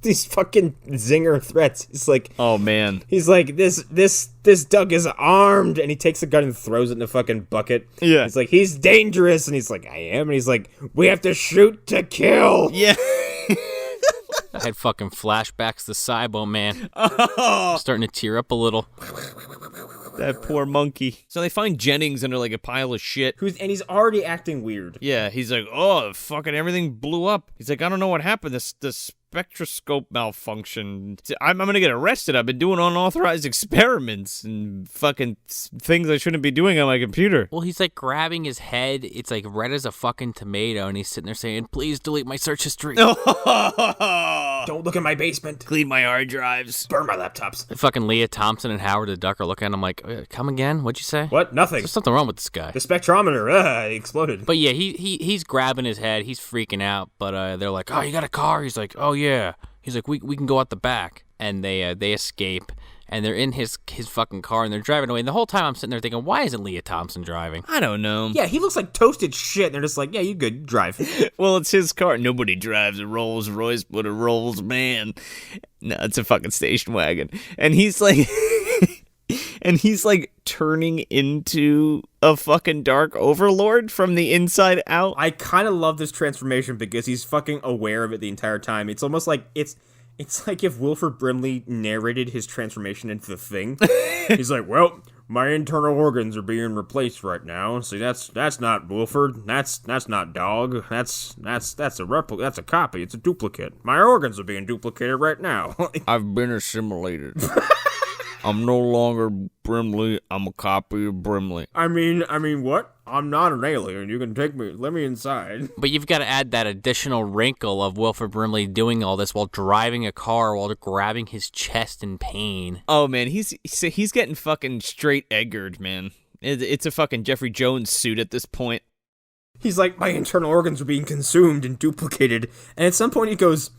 Speaker 4: these fucking zinger threats. He's like,
Speaker 2: oh man.
Speaker 4: He's like, this duck is armed, and he takes the gun and throws it in a fucking bucket.
Speaker 2: Yeah.
Speaker 4: He's like, he's dangerous, and he's like, I am, and he's like, we have to shoot to kill.
Speaker 2: Yeah.
Speaker 3: I had fucking flashbacks to Lazyboy, man. I'm starting to tear up a little.
Speaker 2: That poor monkey. So they find Jennings under like a pile of shit.
Speaker 4: And he's already acting weird.
Speaker 2: Yeah, he's like, oh, fucking everything blew up. He's like, I don't know what happened. This spectroscope malfunction. I'm gonna get arrested. I've been doing unauthorized experiments and fucking things I shouldn't be doing on my computer.
Speaker 3: Well, he's like grabbing his head. It's like red as a fucking tomato, and he's sitting there saying, please delete my search history.
Speaker 4: Don't look in my basement.
Speaker 2: Clean my hard drives.
Speaker 4: Burn my laptops.
Speaker 3: Fucking Lea Thompson and Howard the Duck are looking at him like, come again? What'd you say?
Speaker 4: What? Nothing.
Speaker 3: There's something wrong with this guy.
Speaker 4: The spectrometer, exploded.
Speaker 3: But yeah, he's grabbing his head. He's freaking out. But they're like, oh, you got a car? He's like, oh yeah. He's like, we can go out the back. And they escape. And they're in his fucking car, and they're driving away. And the whole time I'm sitting there thinking, why isn't Lea Thompson driving?
Speaker 2: I don't know.
Speaker 4: Yeah, he looks like toasted shit, and they're just like, yeah, you good, drive.
Speaker 2: Well, it's his car. Nobody drives a Rolls Royce but a Rolls man. No, it's a fucking station wagon. And he's like... and he's like turning into a fucking dark overlord from the inside out.
Speaker 4: I kind of love this transformation because he's fucking aware of it the entire time. It's almost like it's like if Wilford Brimley narrated his transformation into the Thing. He's like, well, my internal organs are being replaced right now. See, that's not Wilford. That's not Dog. That's a copy. It's a duplicate. My organs are being duplicated right now.
Speaker 6: I've been assimilated. I'm no longer Brimley. I'm a copy of Brimley.
Speaker 4: I mean, what? I'm not an alien. You can let me inside.
Speaker 3: But you've got to add that additional wrinkle of Wilford Brimley doing all this while driving a car while grabbing his chest in pain.
Speaker 2: Oh, man, he's getting fucking straight Edgared, man. It's a fucking Jeffrey Jones suit at this point.
Speaker 4: He's like, my internal organs are being consumed and duplicated. And at some point he goes,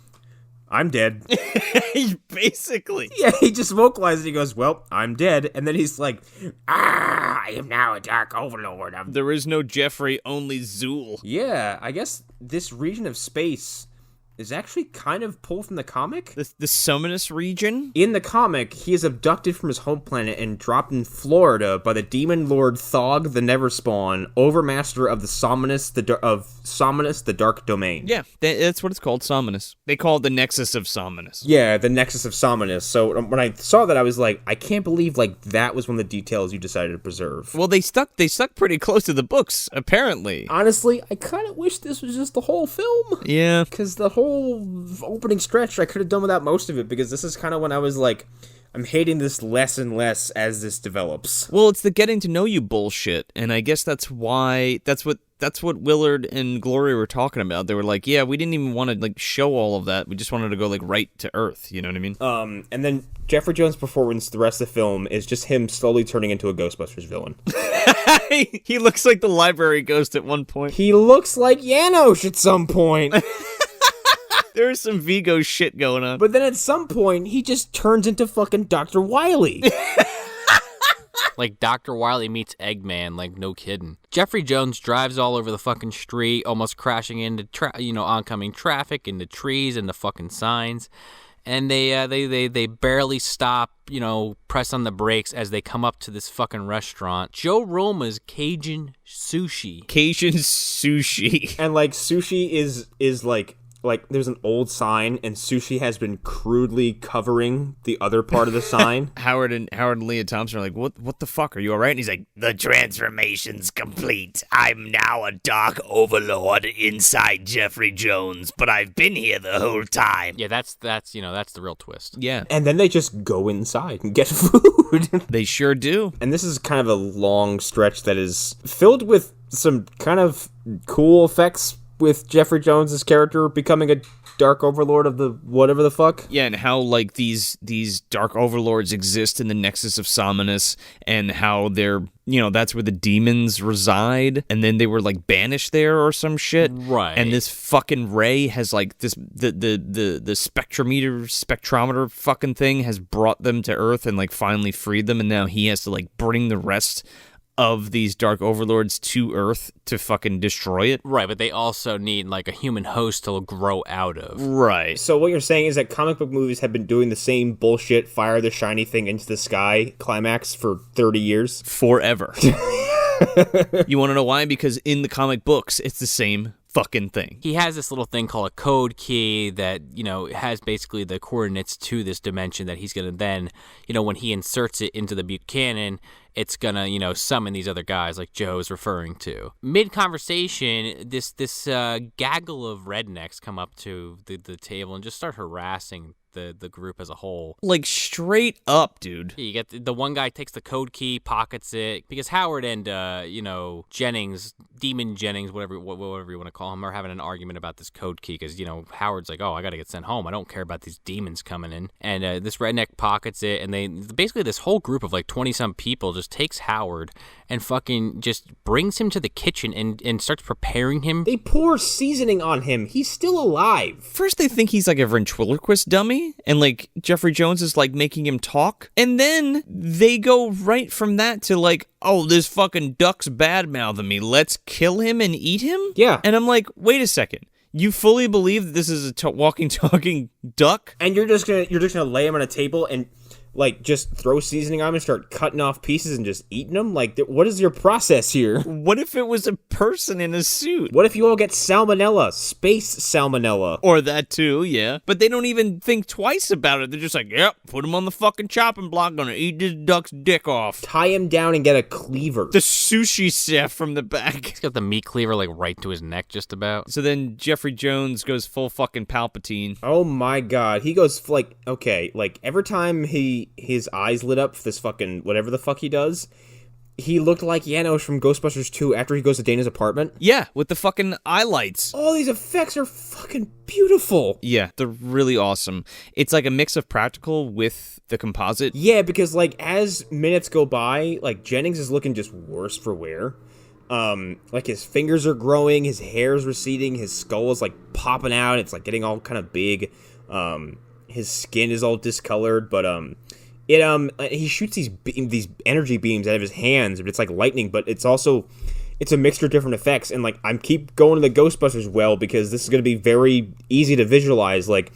Speaker 4: I'm dead.
Speaker 2: Basically.
Speaker 4: Yeah, he just vocalizes. He goes, well, I'm dead. And then he's like, I am now a dark overlord.
Speaker 2: There is no Jeffrey, only Zool.
Speaker 4: Yeah, I guess this region of space is actually kind of pulled from the comic.
Speaker 2: The Summonus region?
Speaker 4: In the comic, he is abducted from his home planet and dropped in Florida by the demon lord Thog the Neverspawn, overmaster of the Summonus, the Dark Domain.
Speaker 2: Yeah, that's what it's called, Summonus. They call it the Nexus of Summonus.
Speaker 4: Yeah, the Nexus of Summonus. So when I saw that, I was like, I can't believe like that was one of the details you decided to preserve.
Speaker 2: Well, they stuck pretty close to the books, apparently.
Speaker 4: Honestly, I kind of wish this was just the whole film.
Speaker 2: Yeah.
Speaker 4: Because the whole opening stretch, I could have done without most of it, because this is kind of when I was like, I'm hating this less and less as this develops.
Speaker 2: Well, it's the getting to know you bullshit, and I guess that's what Willard and Gloria were talking about. They were like, yeah, we didn't even want to like show all of that. We just wanted to go like right to Earth. You know what I mean?
Speaker 4: And then Jeffrey Jones' performance, the rest of the film, is just him slowly turning into a Ghostbusters villain.
Speaker 2: He looks like the library ghost at one point.
Speaker 4: He looks like Janosch at some point.
Speaker 2: There's some Vigo shit going on.
Speaker 4: But then at some point, he just turns into fucking Dr. Wily.
Speaker 3: Like Dr. Wily meets Eggman, like no kidding. Jeffrey Jones drives all over the fucking street, almost crashing into oncoming traffic, into trees, into fucking signs. And they barely stop, press on the brakes as they come up to this fucking restaurant. Joe Roma's Cajun Sushi.
Speaker 2: Cajun Sushi.
Speaker 4: And like sushi is like there's an old sign, and sushi has been crudely covering the other part of the sign.
Speaker 2: Howard and Lea Thompson are like, what the fuck, are you all right? And he's like, the transformation's complete. I'm now a dark overlord inside Jeffrey Jones, but I've been here the whole time.
Speaker 3: Yeah, that's the real twist.
Speaker 2: Yeah.
Speaker 4: And then they just go inside and get food.
Speaker 2: They sure do.
Speaker 4: And this is kind of a long stretch that is filled with some kind of cool effects, with Jeffrey Jones' character becoming a dark overlord of the whatever the fuck.
Speaker 2: Yeah, and how like these dark overlords exist in the Nexus of Summonus, and how they're that's where the demons reside, and then they were like banished there or some shit.
Speaker 3: Right.
Speaker 2: And this fucking Ray has like this the spectrometer fucking thing has brought them to Earth and like finally freed them, and now he has to like bring the rest of these dark overlords to Earth to fucking destroy it.
Speaker 3: Right, but they also need like a human host to grow out of.
Speaker 2: Right.
Speaker 4: So what you're saying is that comic book movies have been doing the same bullshit fire the shiny thing into the sky climax for 30 years?
Speaker 2: Forever. You want to know why? Because in the comic books, it's the same fucking thing.
Speaker 3: He has this little thing called a code key that, has basically the coordinates to this dimension that he's going to then, when he inserts it into the Buch-cannon, it's going to, summon these other guys like Joe's referring to. Mid-conversation, this gaggle of rednecks come up to the table and just start harassing the group as a whole.
Speaker 2: Like straight up, dude.
Speaker 3: You get the one guy takes the code key, pockets it, because Howard and Jennings, Demon Jennings, whatever you want to call him, are having an argument about this code key because Howard's like, oh, I got to get sent home. I don't care about these demons coming in. And this redneck pockets it, and they basically this whole group of like 20-some people just takes Howard and fucking just brings him to the kitchen and starts preparing him.
Speaker 4: They pour seasoning on him. He's still alive.
Speaker 2: First they think he's like a ventriloquist dummy, and like Jeffrey Jones is like making him talk, and then they go right from that to like, oh, this fucking duck's bad-mouthing me, let's kill him and eat him?
Speaker 4: Yeah.
Speaker 2: And I'm like, wait a second, you fully believe that this is a walking, talking duck?
Speaker 4: And you're just gonna lay him on a table and like just throw seasoning on him and start cutting off pieces and just eating them? Like, what is your process here?
Speaker 2: What if it was a person in a suit?
Speaker 4: What if you all get salmonella, space salmonella?
Speaker 2: Or that too, yeah. But they don't even think twice about it. They're just like, yep, put him on the fucking chopping block, gonna eat this duck's dick off.
Speaker 4: Tie him down and get a cleaver.
Speaker 2: The sushi chef from the back.
Speaker 3: He's got the meat cleaver like right to his neck just about.
Speaker 2: So then Jeffrey Jones goes full fucking Palpatine.
Speaker 4: Oh my god. He goes like, okay, like every time his eyes lit up for this fucking whatever the fuck he does, he looked like Janosch from Ghostbusters 2 after he goes to Dana's apartment.
Speaker 2: Yeah, with the fucking eye lights.
Speaker 4: All these effects are fucking beautiful.
Speaker 2: Yeah, they're really awesome. It's like a mix of practical with the composite.
Speaker 4: Yeah, because like as minutes go by, like Jennings is looking just worse for wear. Like his fingers are growing, his hair's receding, his skull is like popping out, it's like getting all kind of big. His skin is all discolored, but he shoots these energy beams out of his hands, but it's like lightning, but it's also it's a mixture of different effects, and like I'm keep going to the Ghostbusters well because this is going to be very easy to visualize. Like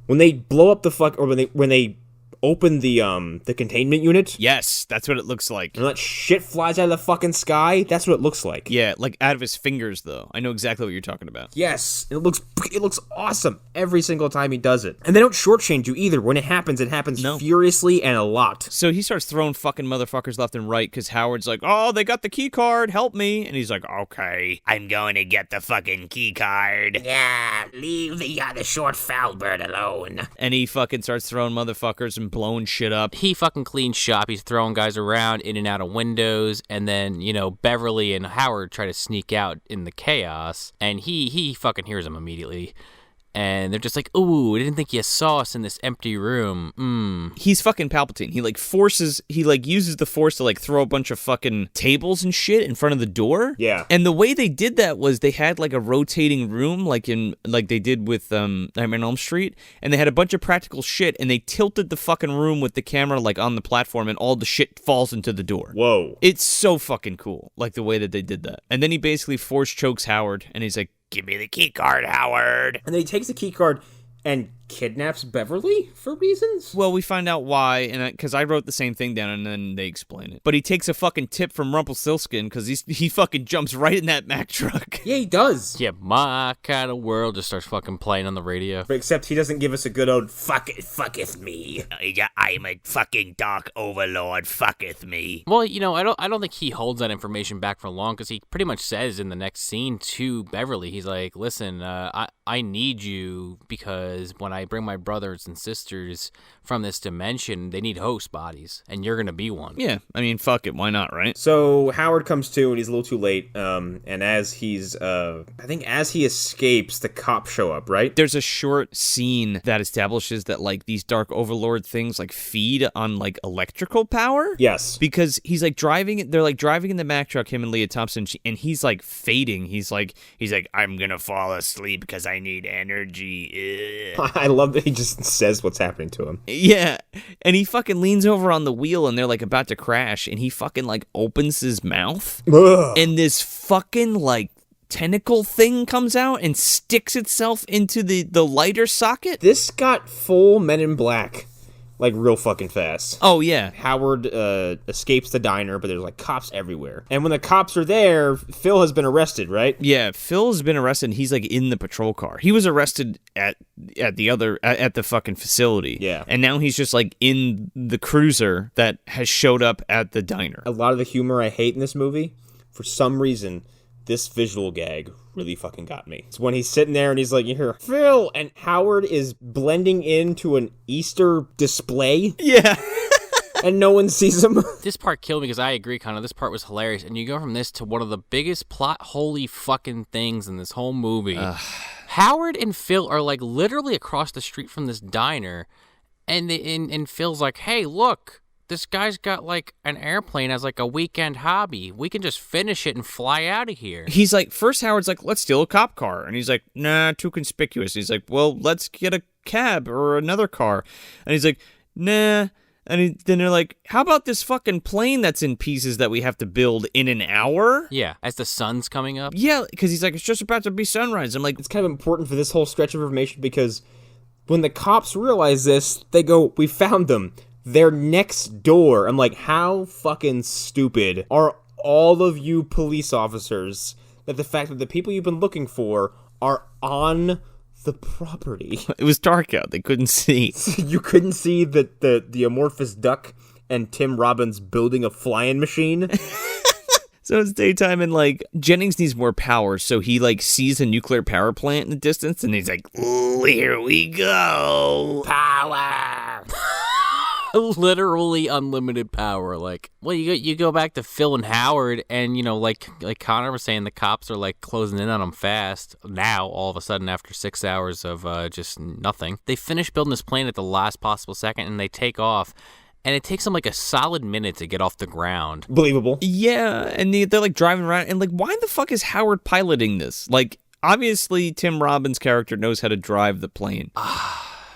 Speaker 4: when they blow up the when they open the containment unit.
Speaker 2: Yes, that's what it looks like.
Speaker 4: And that shit flies out of the fucking sky. That's what it looks like.
Speaker 2: Yeah, like out of his fingers, though. I know exactly what you're talking about.
Speaker 4: Yes, it looks awesome every single time he does it. And they don't shortchange you either. When it happens furiously and a lot.
Speaker 2: So he starts throwing fucking motherfuckers left and right because Howard's like, oh, they got the key card, help me. And he's like, okay, I'm going to get the fucking key card.
Speaker 7: Yeah, leave the short foul bird alone.
Speaker 2: And he fucking starts throwing motherfuckers and blowing shit up.
Speaker 3: He fucking cleans shop. He's throwing guys around in and out of windows, and then, Beverly and Howard try to sneak out in the chaos, and he fucking hears them immediately. And they're just like, ooh, I didn't think you saw us in this empty room.
Speaker 2: He's fucking Palpatine. He uses the Force to throw a bunch of fucking tables and shit in front of the door.
Speaker 4: Yeah.
Speaker 2: And the way they did that was they had a rotating room like they did with Nightmare on Elm Street, and they had a bunch of practical shit, and they tilted the fucking room with the camera on the platform, and all the shit falls into the door.
Speaker 4: Whoa.
Speaker 2: It's so fucking cool, the way that they did that. And then he basically Force chokes Howard, and he's like, give me the key card, Howard.
Speaker 4: And then he takes the key card and kidnaps Beverly for reasons?
Speaker 2: Well, we find out why, and because I wrote the same thing down, and then they explain it. But he takes a fucking tip from Rumpelstiltskin because he fucking jumps right in that Mack truck.
Speaker 4: Yeah, he does.
Speaker 3: Yeah, My Kind of World just starts fucking playing on the radio.
Speaker 4: But except he doesn't give us a good old fucketh me.
Speaker 7: I'm a fucking dark overlord, fucketh me.
Speaker 3: Well, I don't think he holds that information back for long because he pretty much says in the next scene to Beverly, he's like, listen, I need you because when I bring my brothers and sisters from this dimension, they need host bodies, and you're gonna be one.
Speaker 2: Yeah, I mean, fuck it, why not, right?
Speaker 4: So Howard comes to, and he's a little too late. And as he's, I think as he escapes, the cops show up, right?
Speaker 2: There's a short scene that establishes that these dark overlord things feed on electrical power.
Speaker 4: Yes,
Speaker 2: because he's driving. They're driving in the Mack truck, him and Lea Thompson, and he's fading. He's like, I'm gonna fall asleep because I need energy. Ugh.
Speaker 4: I love that he just says what's happening to him.
Speaker 2: Yeah, and he fucking leans over on the wheel, and they're about to crash, and he fucking opens his mouth, and this fucking tentacle thing comes out and sticks itself into the lighter socket.
Speaker 4: This got full Men in Black. Real fucking fast.
Speaker 2: Oh, yeah.
Speaker 4: Howard escapes the diner, but there's cops everywhere. And when the cops are there, Phil has been arrested, right?
Speaker 2: Yeah, Phil's been arrested, and he's in the patrol car. He was arrested at the fucking facility.
Speaker 4: Yeah.
Speaker 2: And now he's just in the cruiser that has showed up at the diner.
Speaker 4: A lot of the humor I hate in this movie, for some reason, this visual gag really fucking got me. It's when he's sitting there and he's like, you hear, Phil, and Howard is blending into an Easter display.
Speaker 2: Yeah.
Speaker 4: And no one sees him.
Speaker 3: This part killed me because I agree, Connor. This part was hilarious. And you go from this to one of the biggest plot holy fucking things in this whole movie. Howard and Phil are literally across the street from this diner. And Phil's like, hey, look. This guy's got an airplane as a weekend hobby. We can just finish it and fly out of here.
Speaker 2: He's first Howard's let's steal a cop car. And he's like, nah, too conspicuous. He's like, well, let's get a cab or another car. And he's like, nah. And then they're like, how about this fucking plane that's in pieces that we have to build in an hour?
Speaker 3: Yeah, as the sun's coming up.
Speaker 2: Yeah, because he's like, it's just about to be sunrise. I'm like,
Speaker 4: it's kind of important for this whole stretch of information because when the cops realize this, they go, we found them. They're next door. I'm like, how fucking stupid are all of you police officers that the fact that the people you've been looking for are on the property?
Speaker 2: It was dark out. They couldn't see.
Speaker 4: You couldn't see the amorphous duck and Tim Robbins building a flying machine?
Speaker 2: So it's daytime, and Jennings needs more power, so he sees a nuclear power plant in the distance, and he's like, ooh, here we go.
Speaker 7: Power.
Speaker 3: Literally unlimited power. Well, you go back to Phil and Howard, and like Connor was saying, the cops are closing in on them fast now. All of a sudden, after 6 hours of just nothing, they finish building this plane at the last possible second, and they take off. And it takes them a solid minute to get off the ground.
Speaker 4: Believable.
Speaker 2: Yeah, and they're driving around, and why the fuck is Howard piloting this? Obviously Tim Robbins' character knows how to drive the plane.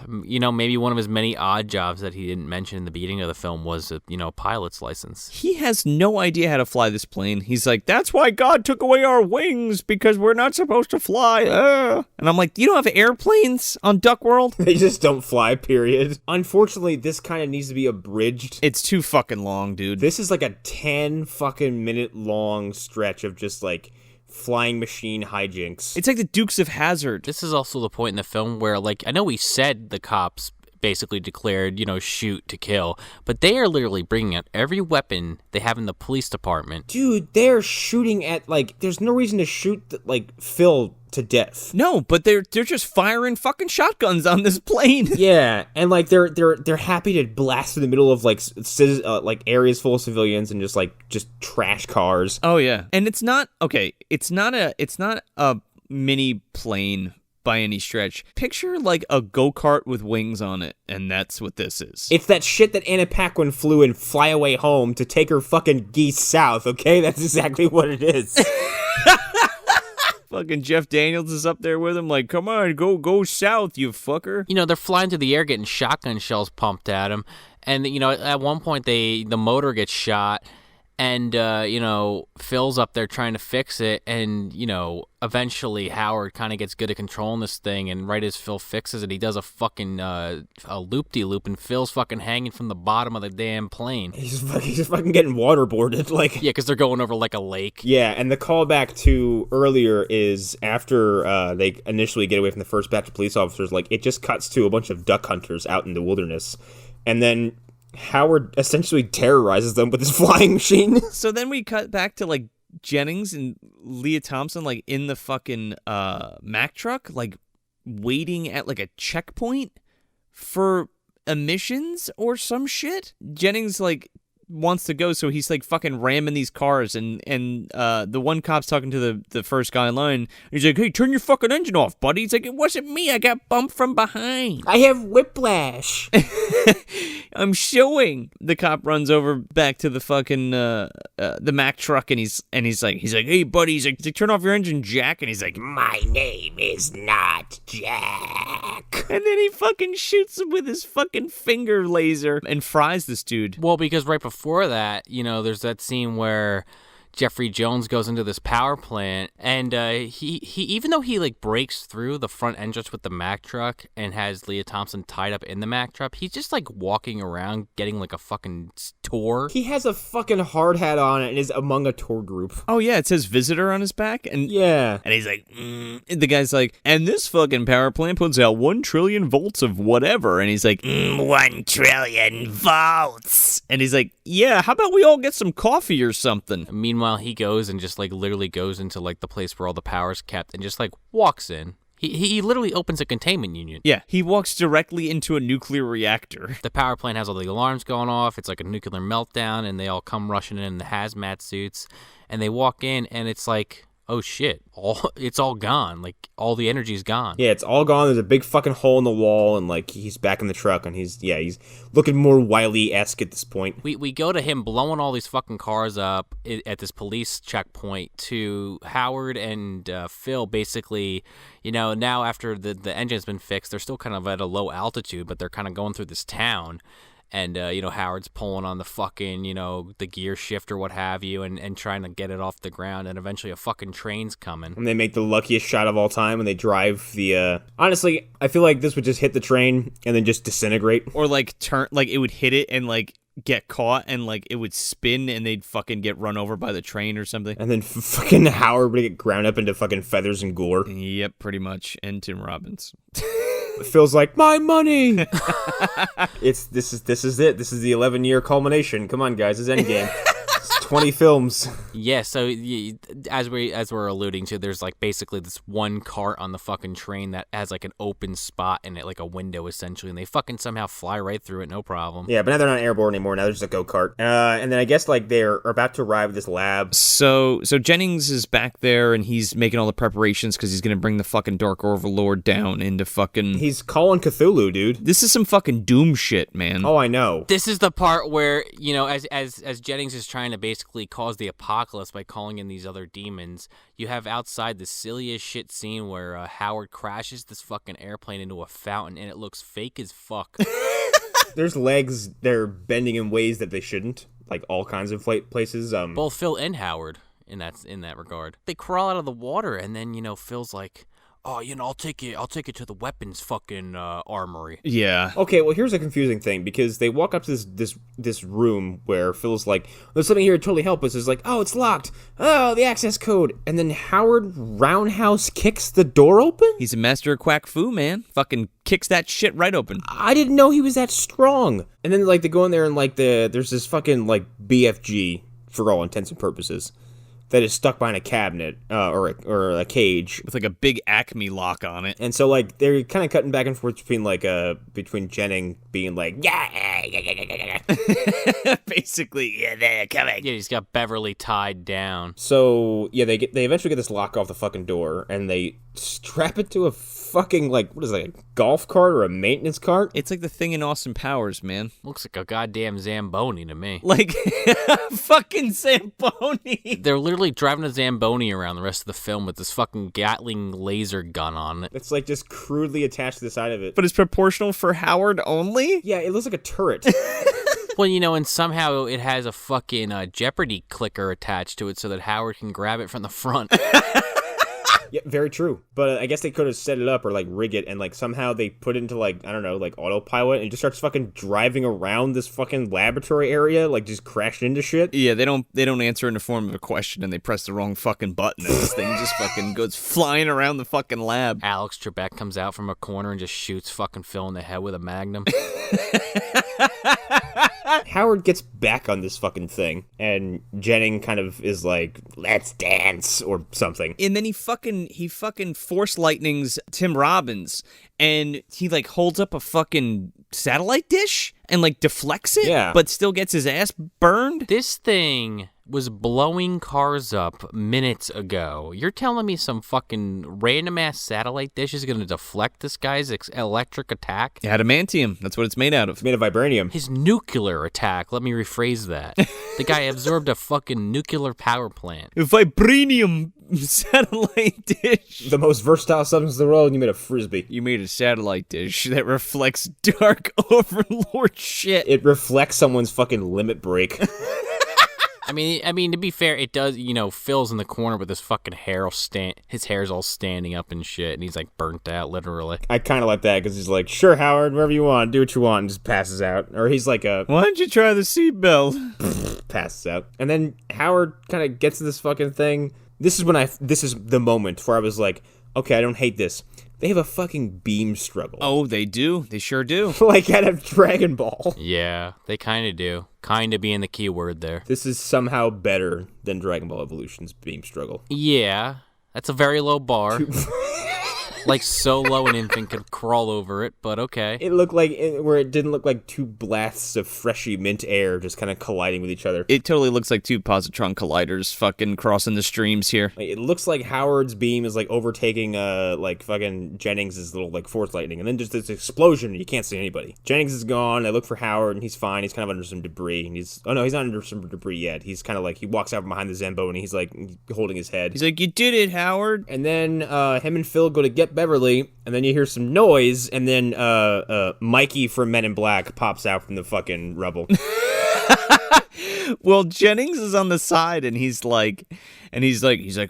Speaker 3: maybe one of his many odd jobs that he didn't mention in the beginning of the film was a pilot's license.
Speaker 2: He has no idea how to fly this plane. He's like, that's why God took away our wings, because we're not supposed to fly. And I'm like, you don't have airplanes on Duckworld?
Speaker 4: They just don't fly, period. Unfortunately, this kind of needs to be abridged.
Speaker 2: It's too fucking long, dude.
Speaker 4: This is like a 10 fucking minute long stretch of just like flying machine hijinks.
Speaker 2: It's like the Dukes of Hazzard.
Speaker 3: This is also the point in the film where, like, I know we said the cops basically declared, shoot to kill, but they are literally bringing out every weapon they have in the police department.
Speaker 4: Dude, they're shooting at, like, there's no reason to shoot, like, Phil to death.
Speaker 2: No, but they're just firing fucking shotguns on this plane.
Speaker 4: Yeah, and like they're happy to blast in the middle of like areas full of civilians and just trash cars.
Speaker 2: Oh yeah, and it's not a mini plane by any stretch. Picture like a go-kart with wings on it, and that's what this is.
Speaker 4: It's that shit that Anna Paquin flew in Fly Away Home to take her fucking geese south, okay? That's exactly what it is.
Speaker 2: Fucking Jeff Daniels is up there with him like, come on, go south, you fucker.
Speaker 3: They're flying through the air getting shotgun shells pumped at them. And, at one point the motor gets shot. And, Phil's up there trying to fix it, and, eventually Howard kind of gets good at controlling this thing, and right as Phil fixes it, he does a fucking a loop-de-loop, and Phil's fucking hanging from the bottom of the damn plane.
Speaker 4: He's fucking getting waterboarded, like...
Speaker 3: Yeah, because they're going over, like, a lake.
Speaker 4: Yeah, and the callback to earlier is after they initially get away from the first batch of police officers, like, it just cuts to a bunch of duck hunters out in the wilderness, and then Howard essentially terrorizes them with his flying machine.
Speaker 2: So then we cut back to like Jennings and Lea Thompson like in the fucking Mack truck, like waiting at like a checkpoint for emissions or some shit. Jennings like wants to go, so he's like fucking ramming these cars, and the one cop's talking to the first guy in line. He's like, hey, turn your fucking engine off, buddy. He's like, it wasn't me, I got bumped from behind.
Speaker 4: I have whiplash.
Speaker 2: I'm showing. The cop runs over back to the fucking the Mack truck, and he's like, hey buddy, he's like, turn off your engine, Jack. And he's like,
Speaker 7: My name is not Jack.
Speaker 2: and then he fucking shoots him with his fucking finger laser and fries this dude.
Speaker 3: Well, because right before that, there's that scene where Jeffrey Jones goes into this power plant, and he even though he like breaks through the front entrance with the Mack truck and has Lea Thompson tied up in the Mack truck, he's just like walking around getting like a fucking tour.
Speaker 4: He has a fucking hard hat on and is among a tour group.
Speaker 2: Oh yeah, it says visitor on his back, and
Speaker 4: yeah,
Speaker 2: and he's like, the guy's like, and this fucking power plant puts out 1 trillion volts of whatever, and he's like,
Speaker 7: 1 trillion volts.
Speaker 2: and he's like, yeah, how about we all get some coffee or something?
Speaker 3: Meanwhile, he goes and just like literally goes into like the place where all the power's kept and just like walks in. He literally opens a containment unit.
Speaker 2: Yeah, he walks directly into a nuclear reactor.
Speaker 3: The power plant has all the alarms going off. It's like a nuclear meltdown, and they all come rushing in the hazmat suits, and they walk in, and it's like, oh shit, it's all gone. Like, all the energy's gone.
Speaker 4: Yeah, it's all gone. There's a big fucking hole in the wall, and like he's back in the truck, and he's looking more Wile-E-esque at this point.
Speaker 3: We go to him blowing all these fucking cars up at this police checkpoint, to Howard and Phil basically, now after the engine's been fixed, they're still kind of at a low altitude, but they're kind of going through this town. And, Howard's pulling on the fucking, the gear shift or what have you, and trying to get it off the ground, and eventually a fucking train's coming.
Speaker 4: And they make the luckiest shot of all time when they drive the, honestly, I feel like this would just hit the train and then just disintegrate.
Speaker 2: Or, like, turn, like, it would hit it and, like, get caught, and, like, it would spin, and they'd fucking get run over by the train or something.
Speaker 4: And then fucking Howard would get ground up into fucking feathers and gore.
Speaker 2: Yep, pretty much. And Tim Robbins.
Speaker 4: It feels like my money. This is it. This is the 11-year culmination. Come on, guys, it's Endgame. It's 20 films.
Speaker 3: Yeah. So as we're alluding to, there's like basically this one cart on the fucking train that has like an open spot in it, like a window essentially, and they fucking somehow fly right through it, no problem.
Speaker 4: Yeah, but now they're not airborne anymore. Now they're just a go-kart. And then I guess like they're about to arrive at this lab.
Speaker 2: So Jennings is back there, and he's making all the preparations because he's gonna bring the fucking Dark Overlord down into fucking.
Speaker 4: He's calling Cthulhu, dude.
Speaker 2: This is some fucking Doom shit, man.
Speaker 4: Oh, I know.
Speaker 3: This is the part where as Jennings is trying to basically basically cause the apocalypse by calling in these other demons. You have outside the silliest shit scene where Howard crashes this fucking airplane into a fountain, and it looks fake as fuck.
Speaker 4: There's legs they're bending in ways that they shouldn't, like all kinds of places.
Speaker 3: Both Phil and Howard in that regard. They crawl out of the water, and then Phil's like, "Oh, I'll take it to the weapons fucking armory."
Speaker 2: Yeah.
Speaker 4: Okay, well, here's a confusing thing, because they walk up to this room where Phil's like, "There's something here to totally help us." It's like, "Oh, it's locked. Oh, the access code." And then Howard roundhouse kicks the door open?
Speaker 2: He's a master of Quack Fu, man. Fucking kicks that shit right open.
Speaker 4: I didn't know he was that strong. And then, like, they go in there and, like, there's this fucking, like, BFG, for all intents and purposes, that is stuck behind a cabinet or a cage
Speaker 2: with like a big Acme lock on it.
Speaker 4: And so like they're kind of cutting back and forth between Jennings being like
Speaker 2: basically they're coming.
Speaker 3: Yeah, he's got Beverly tied down.
Speaker 4: So yeah, they eventually get this lock off the fucking door and they strap it to a fucking like what is it, a golf cart or a maintenance cart?
Speaker 2: It's like the thing in Austin Powers, man.
Speaker 3: Looks like a goddamn Zamboni to me.
Speaker 2: Like fucking Zamboni.
Speaker 3: They're literally driving a Zamboni around the rest of the film with this fucking Gatling laser gun on it.
Speaker 4: It's like just crudely attached to the side of it.
Speaker 2: But it's proportional for Howard only?
Speaker 4: Yeah, it looks like a turret.
Speaker 3: Well, and somehow it has a fucking Jeopardy clicker attached to it so that Howard can grab it from the front.
Speaker 4: Yeah, very true. But I guess they could have set it up or like rig it and like somehow they put it into like, I don't know, like autopilot and it just starts fucking driving around this fucking laboratory area, like just crashing into shit.
Speaker 2: Yeah, they don't answer in the form of a question and they press the wrong fucking button and this thing just fucking goes flying around the fucking lab.
Speaker 3: Alex Trebek comes out from a corner and just shoots fucking Phil in the head with a magnum.
Speaker 4: Howard gets back on this fucking thing, and Jennings kind of is like, "Let's dance" or something.
Speaker 2: And then he fucking force lightnings Tim Robbins, and he like holds up a fucking satellite dish and like deflects it,
Speaker 4: yeah,
Speaker 2: but still gets his ass burned.
Speaker 3: This thing was blowing cars up minutes ago. You're telling me some fucking random-ass satellite dish is going to deflect this guy's electric attack?
Speaker 2: Adamantium. That's what it's made out of.
Speaker 4: It's made of vibranium.
Speaker 3: His nuclear attack. Let me rephrase that. The guy absorbed a fucking nuclear power plant.
Speaker 2: A vibranium satellite dish.
Speaker 4: The most versatile substance in the world, and you made a frisbee.
Speaker 2: You made a satellite dish that reflects dark Overlord shit.
Speaker 4: It reflects someone's fucking limit break.
Speaker 3: I mean, to be fair, it does, Phil's in the corner with his fucking hair his hair's all standing up and shit, and he's like burnt out, literally.
Speaker 4: I kind of like that, because he's like, "Sure, Howard, wherever you want, do what you want," and just passes out. Or he's like
Speaker 2: why don't you try the seatbelt?
Speaker 4: Passes out. And then Howard kind of gets to this fucking thing. This is the moment where I was like, okay, I don't hate this. They have a fucking beam struggle.
Speaker 2: Oh, they do. They sure do.
Speaker 4: Like out of Dragon Ball.
Speaker 3: Yeah, they kind of do. Kind of being the key word there.
Speaker 4: This is somehow better than Dragon Ball Evolution's beam struggle.
Speaker 3: Yeah, that's a very low bar. Like so low an infant could crawl over it, but okay.
Speaker 4: It looked like, where it didn't look like two blasts of freshy mint air just kind of colliding with each other.
Speaker 2: It totally looks like two positron colliders fucking crossing the streams here.
Speaker 4: Like, it looks like Howard's beam is like overtaking like fucking Jennings' little like force lightning, and then just this explosion and you can't see anybody. Jennings is gone. I look for Howard and he's fine. He's kind of under some debris. And he's not under some debris yet. He's kind of like, he walks out from behind the Zamboni. He's like holding his head.
Speaker 2: He's like, "You did it, Howard."
Speaker 4: And then him and Phil go to get Beverly, and then you hear some noise, and then Mikey from Men in Black pops out from the fucking rubble.
Speaker 2: Well, Jennings is on the side, and he's like,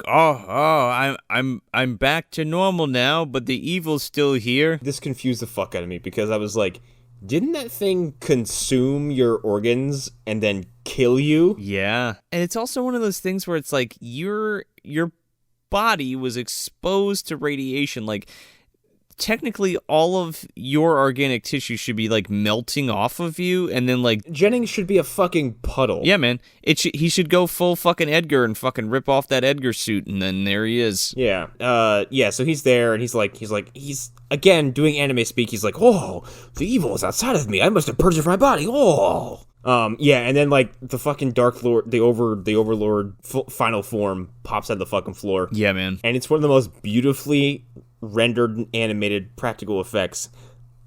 Speaker 2: oh, I'm back to normal now, but the evil's still here.
Speaker 4: This confused the fuck out of me, because I was like, didn't that thing consume your organs and then kill you?
Speaker 2: Yeah, and it's also one of those things where it's like your body was exposed to radiation, like technically all of your organic tissue should be like melting off of you, and then like
Speaker 4: Jennings should be a fucking puddle.
Speaker 2: Yeah, man. He should go full fucking Edgar and fucking rip off that Edgar suit, and then there he is.
Speaker 4: Yeah. So he's there, and he's again doing anime speak. He's like, "Oh, the evil is outside of me. I must have purged it from my body." Oh. Yeah, and then like the fucking Dark Lord, the Overlord final form pops out of the fucking floor.
Speaker 2: Yeah, man.
Speaker 4: And it's one of the most beautifully rendered and animated practical effects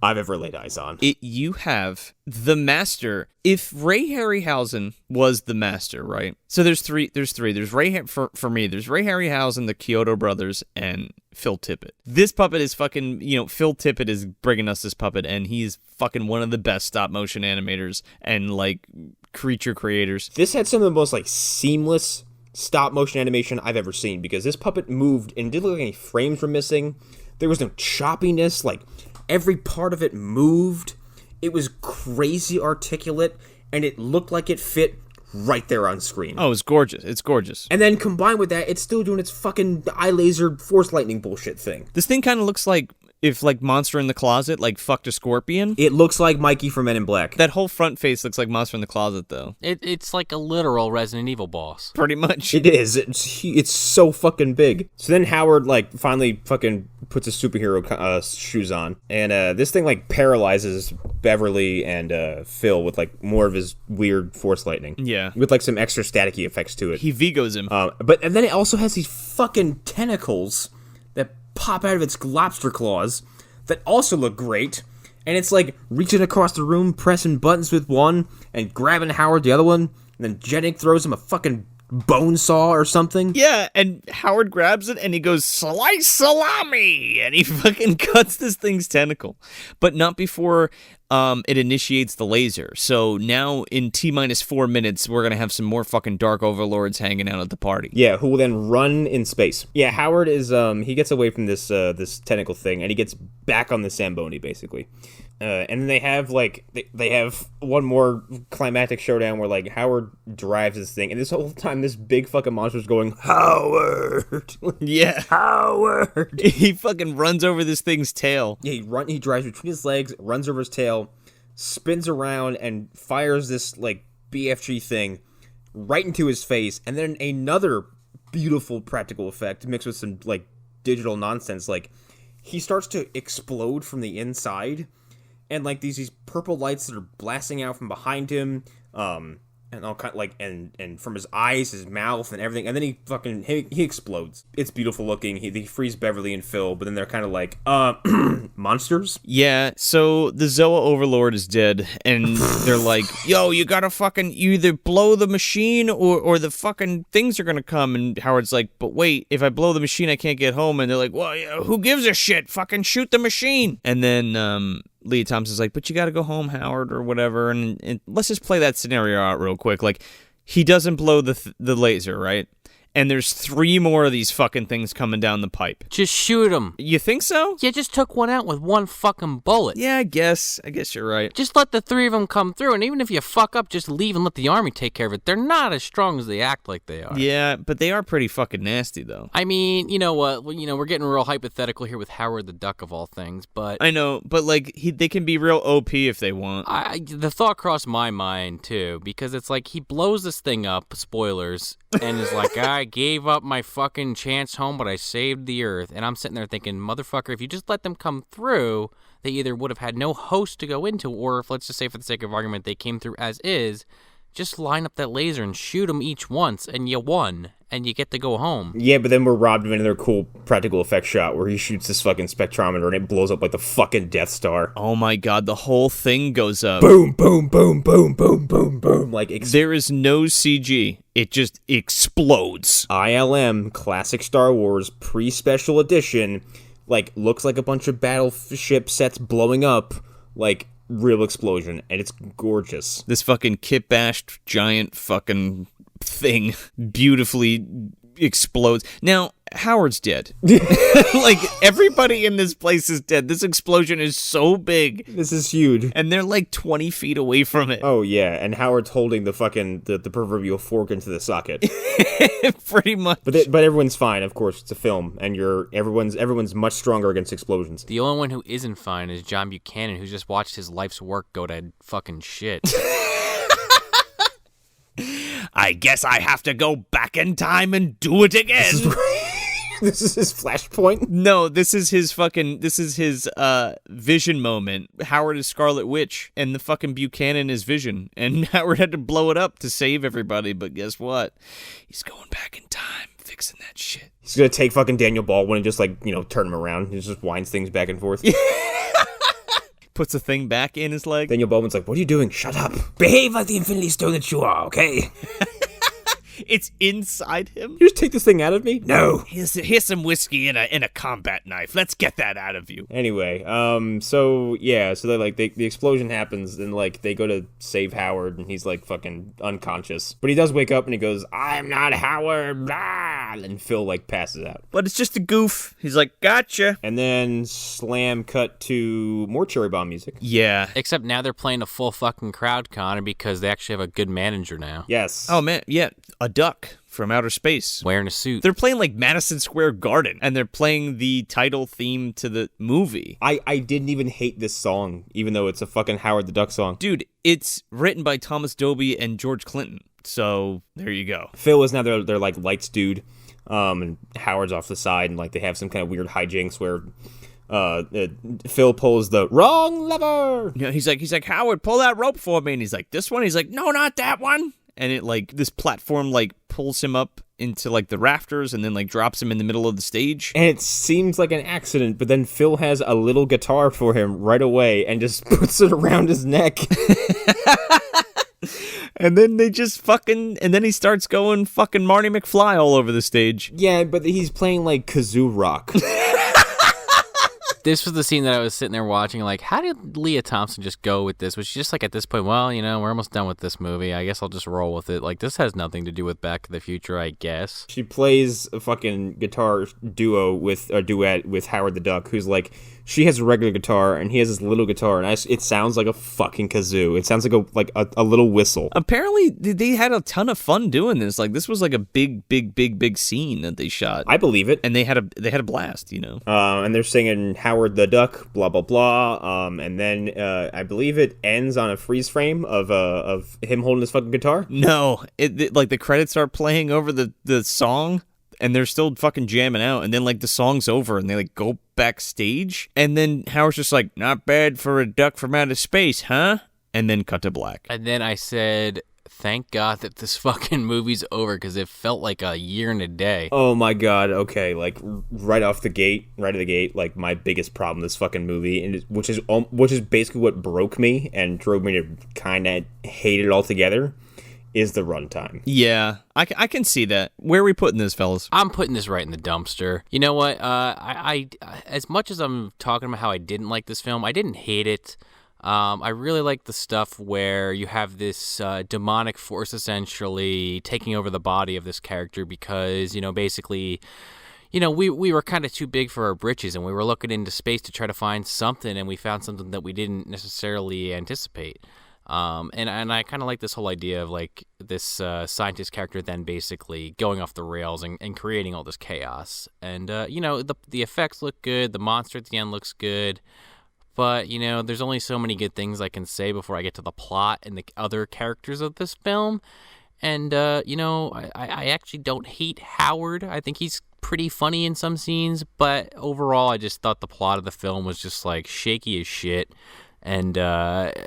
Speaker 4: I've ever laid eyes on.
Speaker 2: You have the master. If Ray Harryhausen was the master, right? So there's three. There's Ray for me. There's Ray Harryhausen, the Kyoto brothers, and Phil Tippett. This puppet is fucking. Phil Tippett is bringing us this puppet, and he's fucking one of the best stop motion animators and like creature creators.
Speaker 4: This had some of the most like seamless stop motion animation I've ever seen, because this puppet moved and didn't look like any frames were missing. There was no choppiness. Like, every part of it moved. It was crazy articulate, and it looked like it fit right there on screen.
Speaker 2: Oh, it's gorgeous. It's gorgeous.
Speaker 4: And then combined with that, it's still doing its fucking eye laser force lightning bullshit thing.
Speaker 2: This thing kind of looks like if like Monster in the Closet like fucked a scorpion.
Speaker 4: It looks like Mikey from Men in Black.
Speaker 2: That whole front face looks like Monster in the Closet, though.
Speaker 3: It's like a literal Resident Evil boss.
Speaker 2: Pretty much.
Speaker 4: It is. It's so fucking big. So then Howard like finally fucking puts his superhero shoes on, and this thing like paralyzes Beverly and Phil with like more of his weird force lightning.
Speaker 2: Yeah.
Speaker 4: With like some extra staticky effects to it.
Speaker 2: He Vigos him.
Speaker 4: And then it also has these fucking tentacles that pop out of its lobster claws that also look great. And it's like reaching across the room, pressing buttons with one, and grabbing Howard the other one. And then Jenny throws him a fucking bone saw or something.
Speaker 2: Yeah, and Howard grabs it and he goes, slice salami! And he fucking cuts this thing's tentacle. But not before it initiates the laser. So now in T-minus 4 minutes, we're going to have some more fucking Dark Overlords hanging out at the party.
Speaker 4: Yeah, who will then run in space. Yeah, Howard is, he gets away from this tentacle thing, and he gets back on the Zamboni, basically. And then they have, like, they have one more climactic showdown where, like, Howard drives this thing, and this whole time this big fucking monster's going, Howard!
Speaker 2: Yeah.
Speaker 4: Howard!
Speaker 2: He fucking runs over this thing's tail.
Speaker 4: Yeah, he drives between his legs, runs over his tail, spins around, and fires this, like, BFG thing right into his face, and then another beautiful practical effect mixed with some, like, digital nonsense. Like, he starts to explode from the inside, and like these purple lights that are blasting out from behind him, and all kind of like and from his eyes, his mouth, and everything. And then he explodes. It's beautiful looking. He frees Beverly and Phil, but then they're kind of like monsters.
Speaker 2: Yeah. So the Zoa Overlord is dead, and they're like, "Yo, you gotta fucking you either blow the machine or the fucking things are gonna come." And Howard's like, "But wait, if I blow the machine, I can't get home." And they're like, "Well, yeah, who gives a shit? Fucking shoot the machine." And then Lea Thompson's like, "But you gotta go home, Howard," or whatever. And let's just play that scenario out real quick. Like, he doesn't blow the laser, right? And there's 3 more of these fucking things coming down the pipe.
Speaker 3: Just shoot him.
Speaker 2: You think so?
Speaker 3: You just took one out with one fucking bullet.
Speaker 2: Yeah, I guess you're right.
Speaker 3: Just let the 3 of them come through, and even if you fuck up, just leave and let the army take care of it. They're not as strong as they act like they are.
Speaker 2: Yeah, but they are pretty fucking nasty, though.
Speaker 3: I mean, you know what? We're getting real hypothetical here with Howard the Duck of all things, but
Speaker 2: I know, but like they can be real OP if they want.
Speaker 3: The thought crossed my mind too, because it's like he blows this thing up, spoilers, and is like, I gave up my fucking chance home, but I saved the Earth. And I'm sitting there thinking, motherfucker, if you just let them come through, they either would have had no host to go into, or if, let's just say for the sake of argument, they came through as is, just line up that laser and shoot them each once, and you won, and you get to go home.
Speaker 4: Yeah, but then we're robbed of another cool practical effects shot where he shoots this fucking spectrometer and it blows up like the fucking Death Star.
Speaker 2: Oh my god, the whole thing goes up.
Speaker 4: Boom, boom, boom, boom, boom, boom, boom. Like,
Speaker 2: there is no CG. It just explodes.
Speaker 4: ILM, classic Star Wars, pre-special edition, like, looks like a bunch of battleship sets blowing up, like, real explosion, and it's gorgeous.
Speaker 2: This fucking kit-bashed giant fucking thing beautifully explodes. Now, Howard's dead. Like, everybody in this place is dead. This explosion is so big.
Speaker 4: This is huge.
Speaker 2: And they're like 20 feet away from it.
Speaker 4: Oh, yeah, and Howard's holding the fucking, the proverbial fork into the socket.
Speaker 2: Pretty much.
Speaker 4: But everyone's fine, of course, it's a film, and everyone's much stronger against explosions.
Speaker 3: The only one who isn't fine is John Buchanan, who's just watched his life's work go to fucking shit.
Speaker 2: I guess I have to go back in time and do it again.
Speaker 4: This is his flashpoint?
Speaker 2: No, this is his Vision moment. Howard is Scarlet Witch, and the fucking Buchanan is Vision. And Howard had to blow it up to save everybody, but guess what? He's going back in time, fixing that shit.
Speaker 4: He's gonna take fucking Daniel Baldwin and just, like, turn him around. He just winds things back and forth.
Speaker 2: puts a thing back in his leg.
Speaker 4: Daniel Bowman's like, what are you doing? Shut up.
Speaker 7: Behave like the Infinity Stone that you are, okay?
Speaker 2: It's inside him.
Speaker 4: You just take this thing out of me?
Speaker 7: No.
Speaker 2: Here's some whiskey and a combat knife. Let's get that out of you.
Speaker 4: Anyway, so the explosion happens, and like they go to save Howard, and he's like fucking unconscious. But he does wake up, and he goes, "I'm not Howard," blah, and Phil like passes out.
Speaker 2: But it's just a goof. He's like, gotcha.
Speaker 4: And then slam cut to more Cherry Bomb music.
Speaker 2: Yeah.
Speaker 3: Except now they're playing a full fucking crowd, Connor, because they actually have a good manager now.
Speaker 4: Yes.
Speaker 2: Oh man, yeah, a duck from outer space.
Speaker 3: Wearing a suit.
Speaker 2: They're playing like Madison Square Garden, and they're playing the title theme to the movie.
Speaker 4: I didn't even hate this song, even though it's a fucking Howard the Duck song.
Speaker 2: Dude, it's written by Thomas Dolby and George Clinton. So there you go.
Speaker 4: Phil is now their like lights dude, and Howard's off the side, and like they have some kind of weird hijinks where Phil pulls the wrong lever.
Speaker 2: You know, he's like, Howard, pull that rope for me. And he's like, this one? He's like, no, not that one. And it like this platform like pulls him up into like the rafters and then like drops him in the middle of the stage.
Speaker 4: And it seems like an accident, but then Phil has a little guitar for him right away and just puts it around his neck.
Speaker 2: And then they just and then he starts going fucking Marty McFly all over the stage.
Speaker 4: Yeah, but he's playing like kazoo rock.
Speaker 3: This was the scene that I was sitting there watching, like, how did Lea Thompson just go with this? Was she just like, at this point, well, you know, we're almost done with this movie. I guess I'll just roll with it. Like, this has nothing to do with Back to the Future, I guess.
Speaker 4: She plays a fucking guitar duet with Howard the Duck, who's like, she has a regular guitar and he has this little guitar, and it sounds like a fucking kazoo. It sounds like a little whistle.
Speaker 2: Apparently, they had a ton of fun doing this. Like, this was like a big scene that they shot.
Speaker 4: I believe it.
Speaker 2: And they had a blast, you know.
Speaker 4: And they're singing Howard the Duck, blah blah blah. And then I believe it ends on a freeze frame of him holding his fucking guitar.
Speaker 2: No, like the credits are playing over the song, and they're still fucking jamming out, and then like the song's over, and they like go backstage, and then Howard's just like, not bad for a duck from outer space, huh? And then cut to black.
Speaker 3: And then I said, thank God that this fucking movie's over, because it felt like a year and a day.
Speaker 4: Oh my god, okay, like right out of the gate, like my biggest problem with this fucking movie, and which is basically what broke me and drove me to kind of hate it altogether, is the runtime.
Speaker 2: Yeah, I can see that. Where are we putting this, fellas?
Speaker 3: I'm putting this right in the dumpster. You know what? I as much as I'm talking about how I didn't like this film, I didn't hate it. I really like the stuff where you have this demonic force essentially taking over the body of this character because, you know, basically, you know, we were kind of too big for our britches, and we were looking into space to try to find something, and we found something that we didn't necessarily anticipate. And I kind of like this whole idea of like this scientist character then basically going off the rails and creating all this chaos. And, you know, the effects look good. The monster at the end looks good. But, you know, there's only so many good things I can say before I get to the plot and the other characters of this film. And, you know, I actually don't hate Howard. I think he's pretty funny in some scenes. But overall, I just thought the plot of the film was just like shaky as shit. And,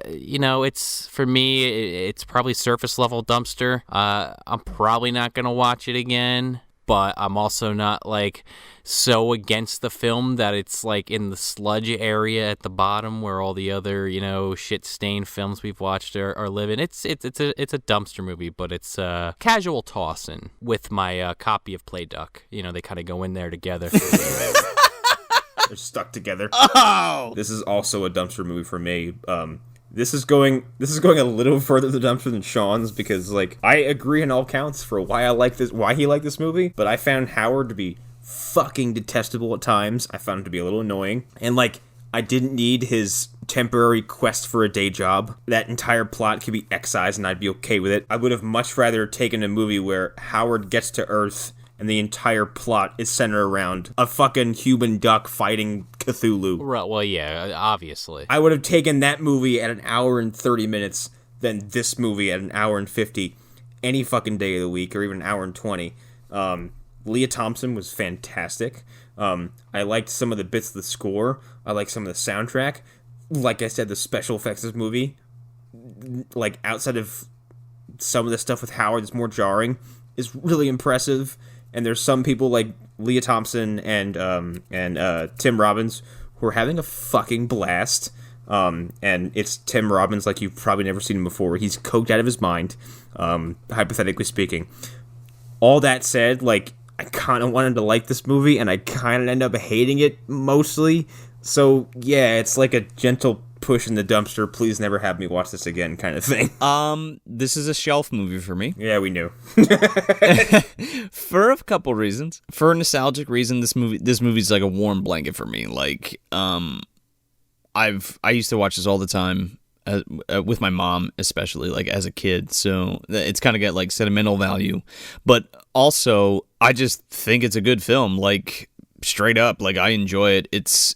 Speaker 3: you know, it's, for me, it's probably surface level dumpster. I'm probably not going to watch it again, but I'm also not like so against the film that it's like in the sludge area at the bottom where all the other, you know, shit stained films we've watched are living. It's a dumpster movie, but it's casual tossing with my copy of Playduck. You know, they kind of go in there together.
Speaker 4: They're stuck together.
Speaker 2: Oh!
Speaker 4: This is also a dumpster movie for me. This is going a little further the dumpster than Sean's, because like I agree on all counts for why he liked this movie, but I found Howard to be fucking detestable at times. I found him to be a little annoying, and like I didn't need his temporary quest for a day job. That entire plot could be excised and I'd be okay with it. I would have much rather taken a movie where Howard gets to Earth and the entire plot is centered around a fucking human duck fighting Cthulhu.
Speaker 3: Right, well, yeah, obviously.
Speaker 4: I would have taken that movie at 1 hour and 30 minutes than this movie at 1 hour and 50 any fucking day of the week, or even 1 hour and 20. Lea Thompson was fantastic. I liked some of the bits of the score. I liked some of the soundtrack. Like I said, the special effects of this movie, like outside of some of the stuff with Howard that's more jarring, is really impressive. And there's some people like Lea Thompson and Tim Robbins who are having a fucking blast. And it's Tim Robbins, like you've probably never seen him before. He's coked out of his mind, hypothetically speaking. All that said, like, I kind of wanted to like this movie, and I kind of end up hating it mostly. So, yeah, it's like a gentle push in the dumpster, please never have me watch this again kind of thing.
Speaker 2: This is a shelf movie for me.
Speaker 4: Yeah, we knew.
Speaker 2: For a couple reasons. For a nostalgic reason, this movie's like a warm blanket for me. Like, I used to watch this all the time with my mom, especially like as a kid. So it's kind of got like sentimental value, but also I just think it's a good film. Like straight up, like I enjoy it. It's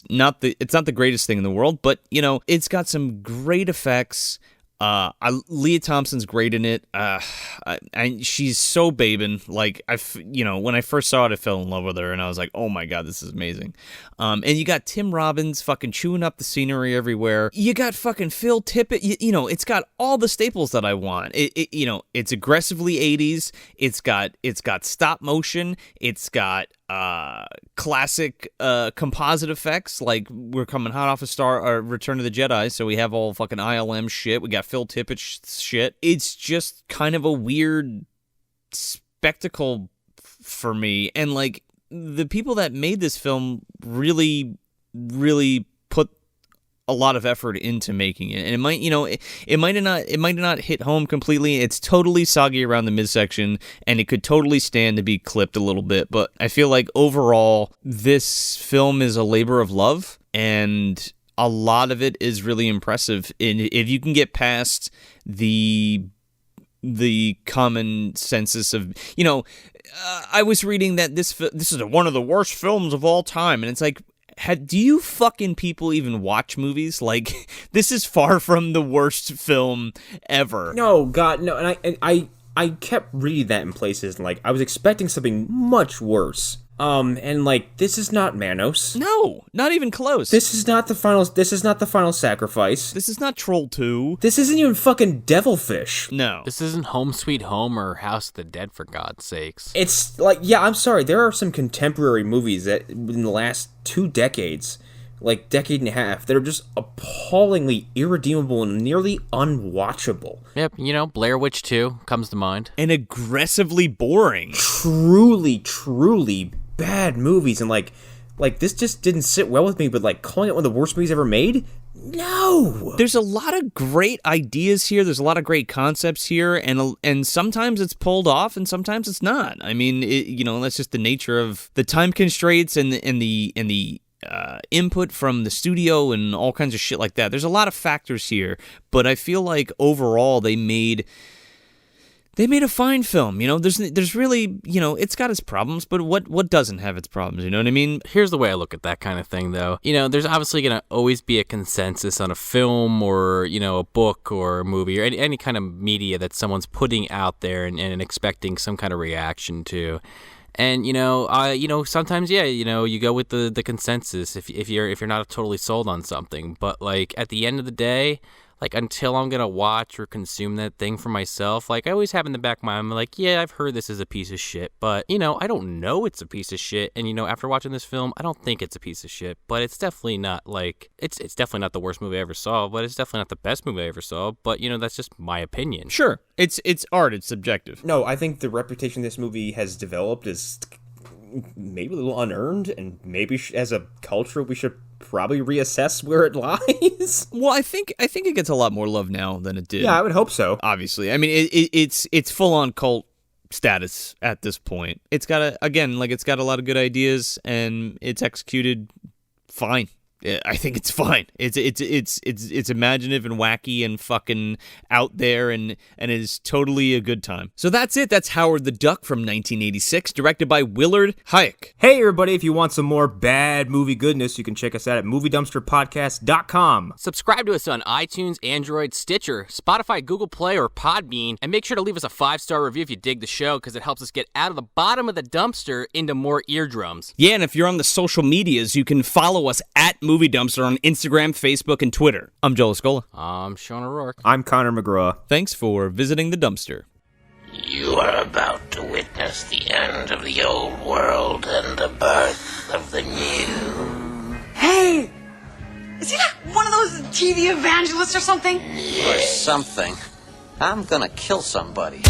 Speaker 2: not the greatest thing in the world, but you know, it's got some great effects. Lea Thompson's great in it. And she's so babin'. Like when I first saw it, I fell in love with her, and I was like, "Oh my god, this is amazing." And you got Tim Robbins fucking chewing up the scenery everywhere. You got fucking Phil Tippett. You know, it's got all the staples that I want. It's aggressively 80s. It's got stop motion. It's got classic composite effects, like we're coming hot off of Return of the Jedi, so we have all fucking ILM shit. We got Phil Tippett shit. It's just kind of a weird spectacle for me, and like the people that made this film really put a lot of effort into making it, and it might not hit home completely. It's totally soggy around the midsection, and it could totally stand to be clipped a little bit, but I feel like overall this film is a labor of love, and a lot of it is really impressive. And if you can get past the common census of, I was reading that this is one of the worst films of all time, and it's like, do you fucking people even watch movies? Like, this is far from the worst film ever.
Speaker 4: No, God, no. And I kept reading that in places, and like I was expecting something much worse. And like this is not Manos.
Speaker 2: No, not even close.
Speaker 4: This is not the final sacrifice.
Speaker 2: This is not Troll 2.
Speaker 4: This isn't even fucking Devilfish.
Speaker 2: No.
Speaker 3: This isn't Home Sweet Home or House of the Dead, for God's sakes.
Speaker 4: It's like, yeah, I'm sorry. There are some contemporary movies that in the last 2 decades, like decade and a half, that are just appallingly irredeemable and nearly unwatchable.
Speaker 3: Yep, Blair Witch 2 comes to mind.
Speaker 2: And aggressively boring.
Speaker 4: Truly bad movies, and like this just didn't sit well with me, but like calling it one of the worst movies ever made? No!
Speaker 2: There's a lot of great ideas here, there's a lot of great concepts here, and sometimes it's pulled off and sometimes it's not. I mean, that's just the nature of the time constraints and the input from the studio and all kinds of shit like that. There's a lot of factors here, but I feel like overall they made a fine film. There's really, it's got its problems, but what doesn't have its problems? You know what I mean?
Speaker 3: Here's the way I look at that kind of thing, though. There's obviously going to always be a consensus on a film or, a book or a movie or any kind of media that someone's putting out there and expecting some kind of reaction to. And sometimes you go with the consensus if you're not totally sold on something. But like at the end of the day, like until I'm gonna watch or consume that thing for myself, like I always have in the back of my mind, I'm like, yeah, I've heard this is a piece of shit, but I don't know it's a piece of shit. And after watching this film, I don't think it's a piece of shit, but it's definitely not like it's definitely not the worst movie I ever saw, but it's definitely not the best movie I ever saw. But that's just my opinion.
Speaker 2: Sure, it's art, it's subjective.
Speaker 4: No, I think the reputation this movie has developed is maybe a little unearned, and maybe as a culture we should probably reassess where it lies.
Speaker 2: Well, I think it gets a lot more love now than it did.
Speaker 4: Yeah, I would hope so.
Speaker 2: Obviously, I mean it's full on cult status at this point. It's got a lot of good ideas and it's executed fine. I think it's fine. It's imaginative and wacky and fucking out there and it is totally a good time. So that's it. That's Howard the Duck from 1986, directed by Willard Hayek.
Speaker 4: Hey everybody, if you want some more bad movie goodness, you can check us out at moviedumpsterpodcast.com.
Speaker 3: Subscribe to us on iTunes, Android, Stitcher, Spotify, Google Play, or Podbean, and make sure to leave us a 5-star review if you dig the show, because it helps us get out of the bottom of the dumpster into more eardrums.
Speaker 2: Yeah, and if you're on the social medias, you can follow us at Movie Dumpster on Instagram, Facebook, and Twitter. I'm Joel Escola.
Speaker 3: I'm Sean O'Rourke.
Speaker 4: I'm Connor McGraw.
Speaker 2: Thanks for visiting the dumpster.
Speaker 8: You are about to witness the end of the old world and the birth of the new.
Speaker 9: Hey! Is he not one of TV evangelist or something?
Speaker 5: Or something. I'm gonna kill somebody.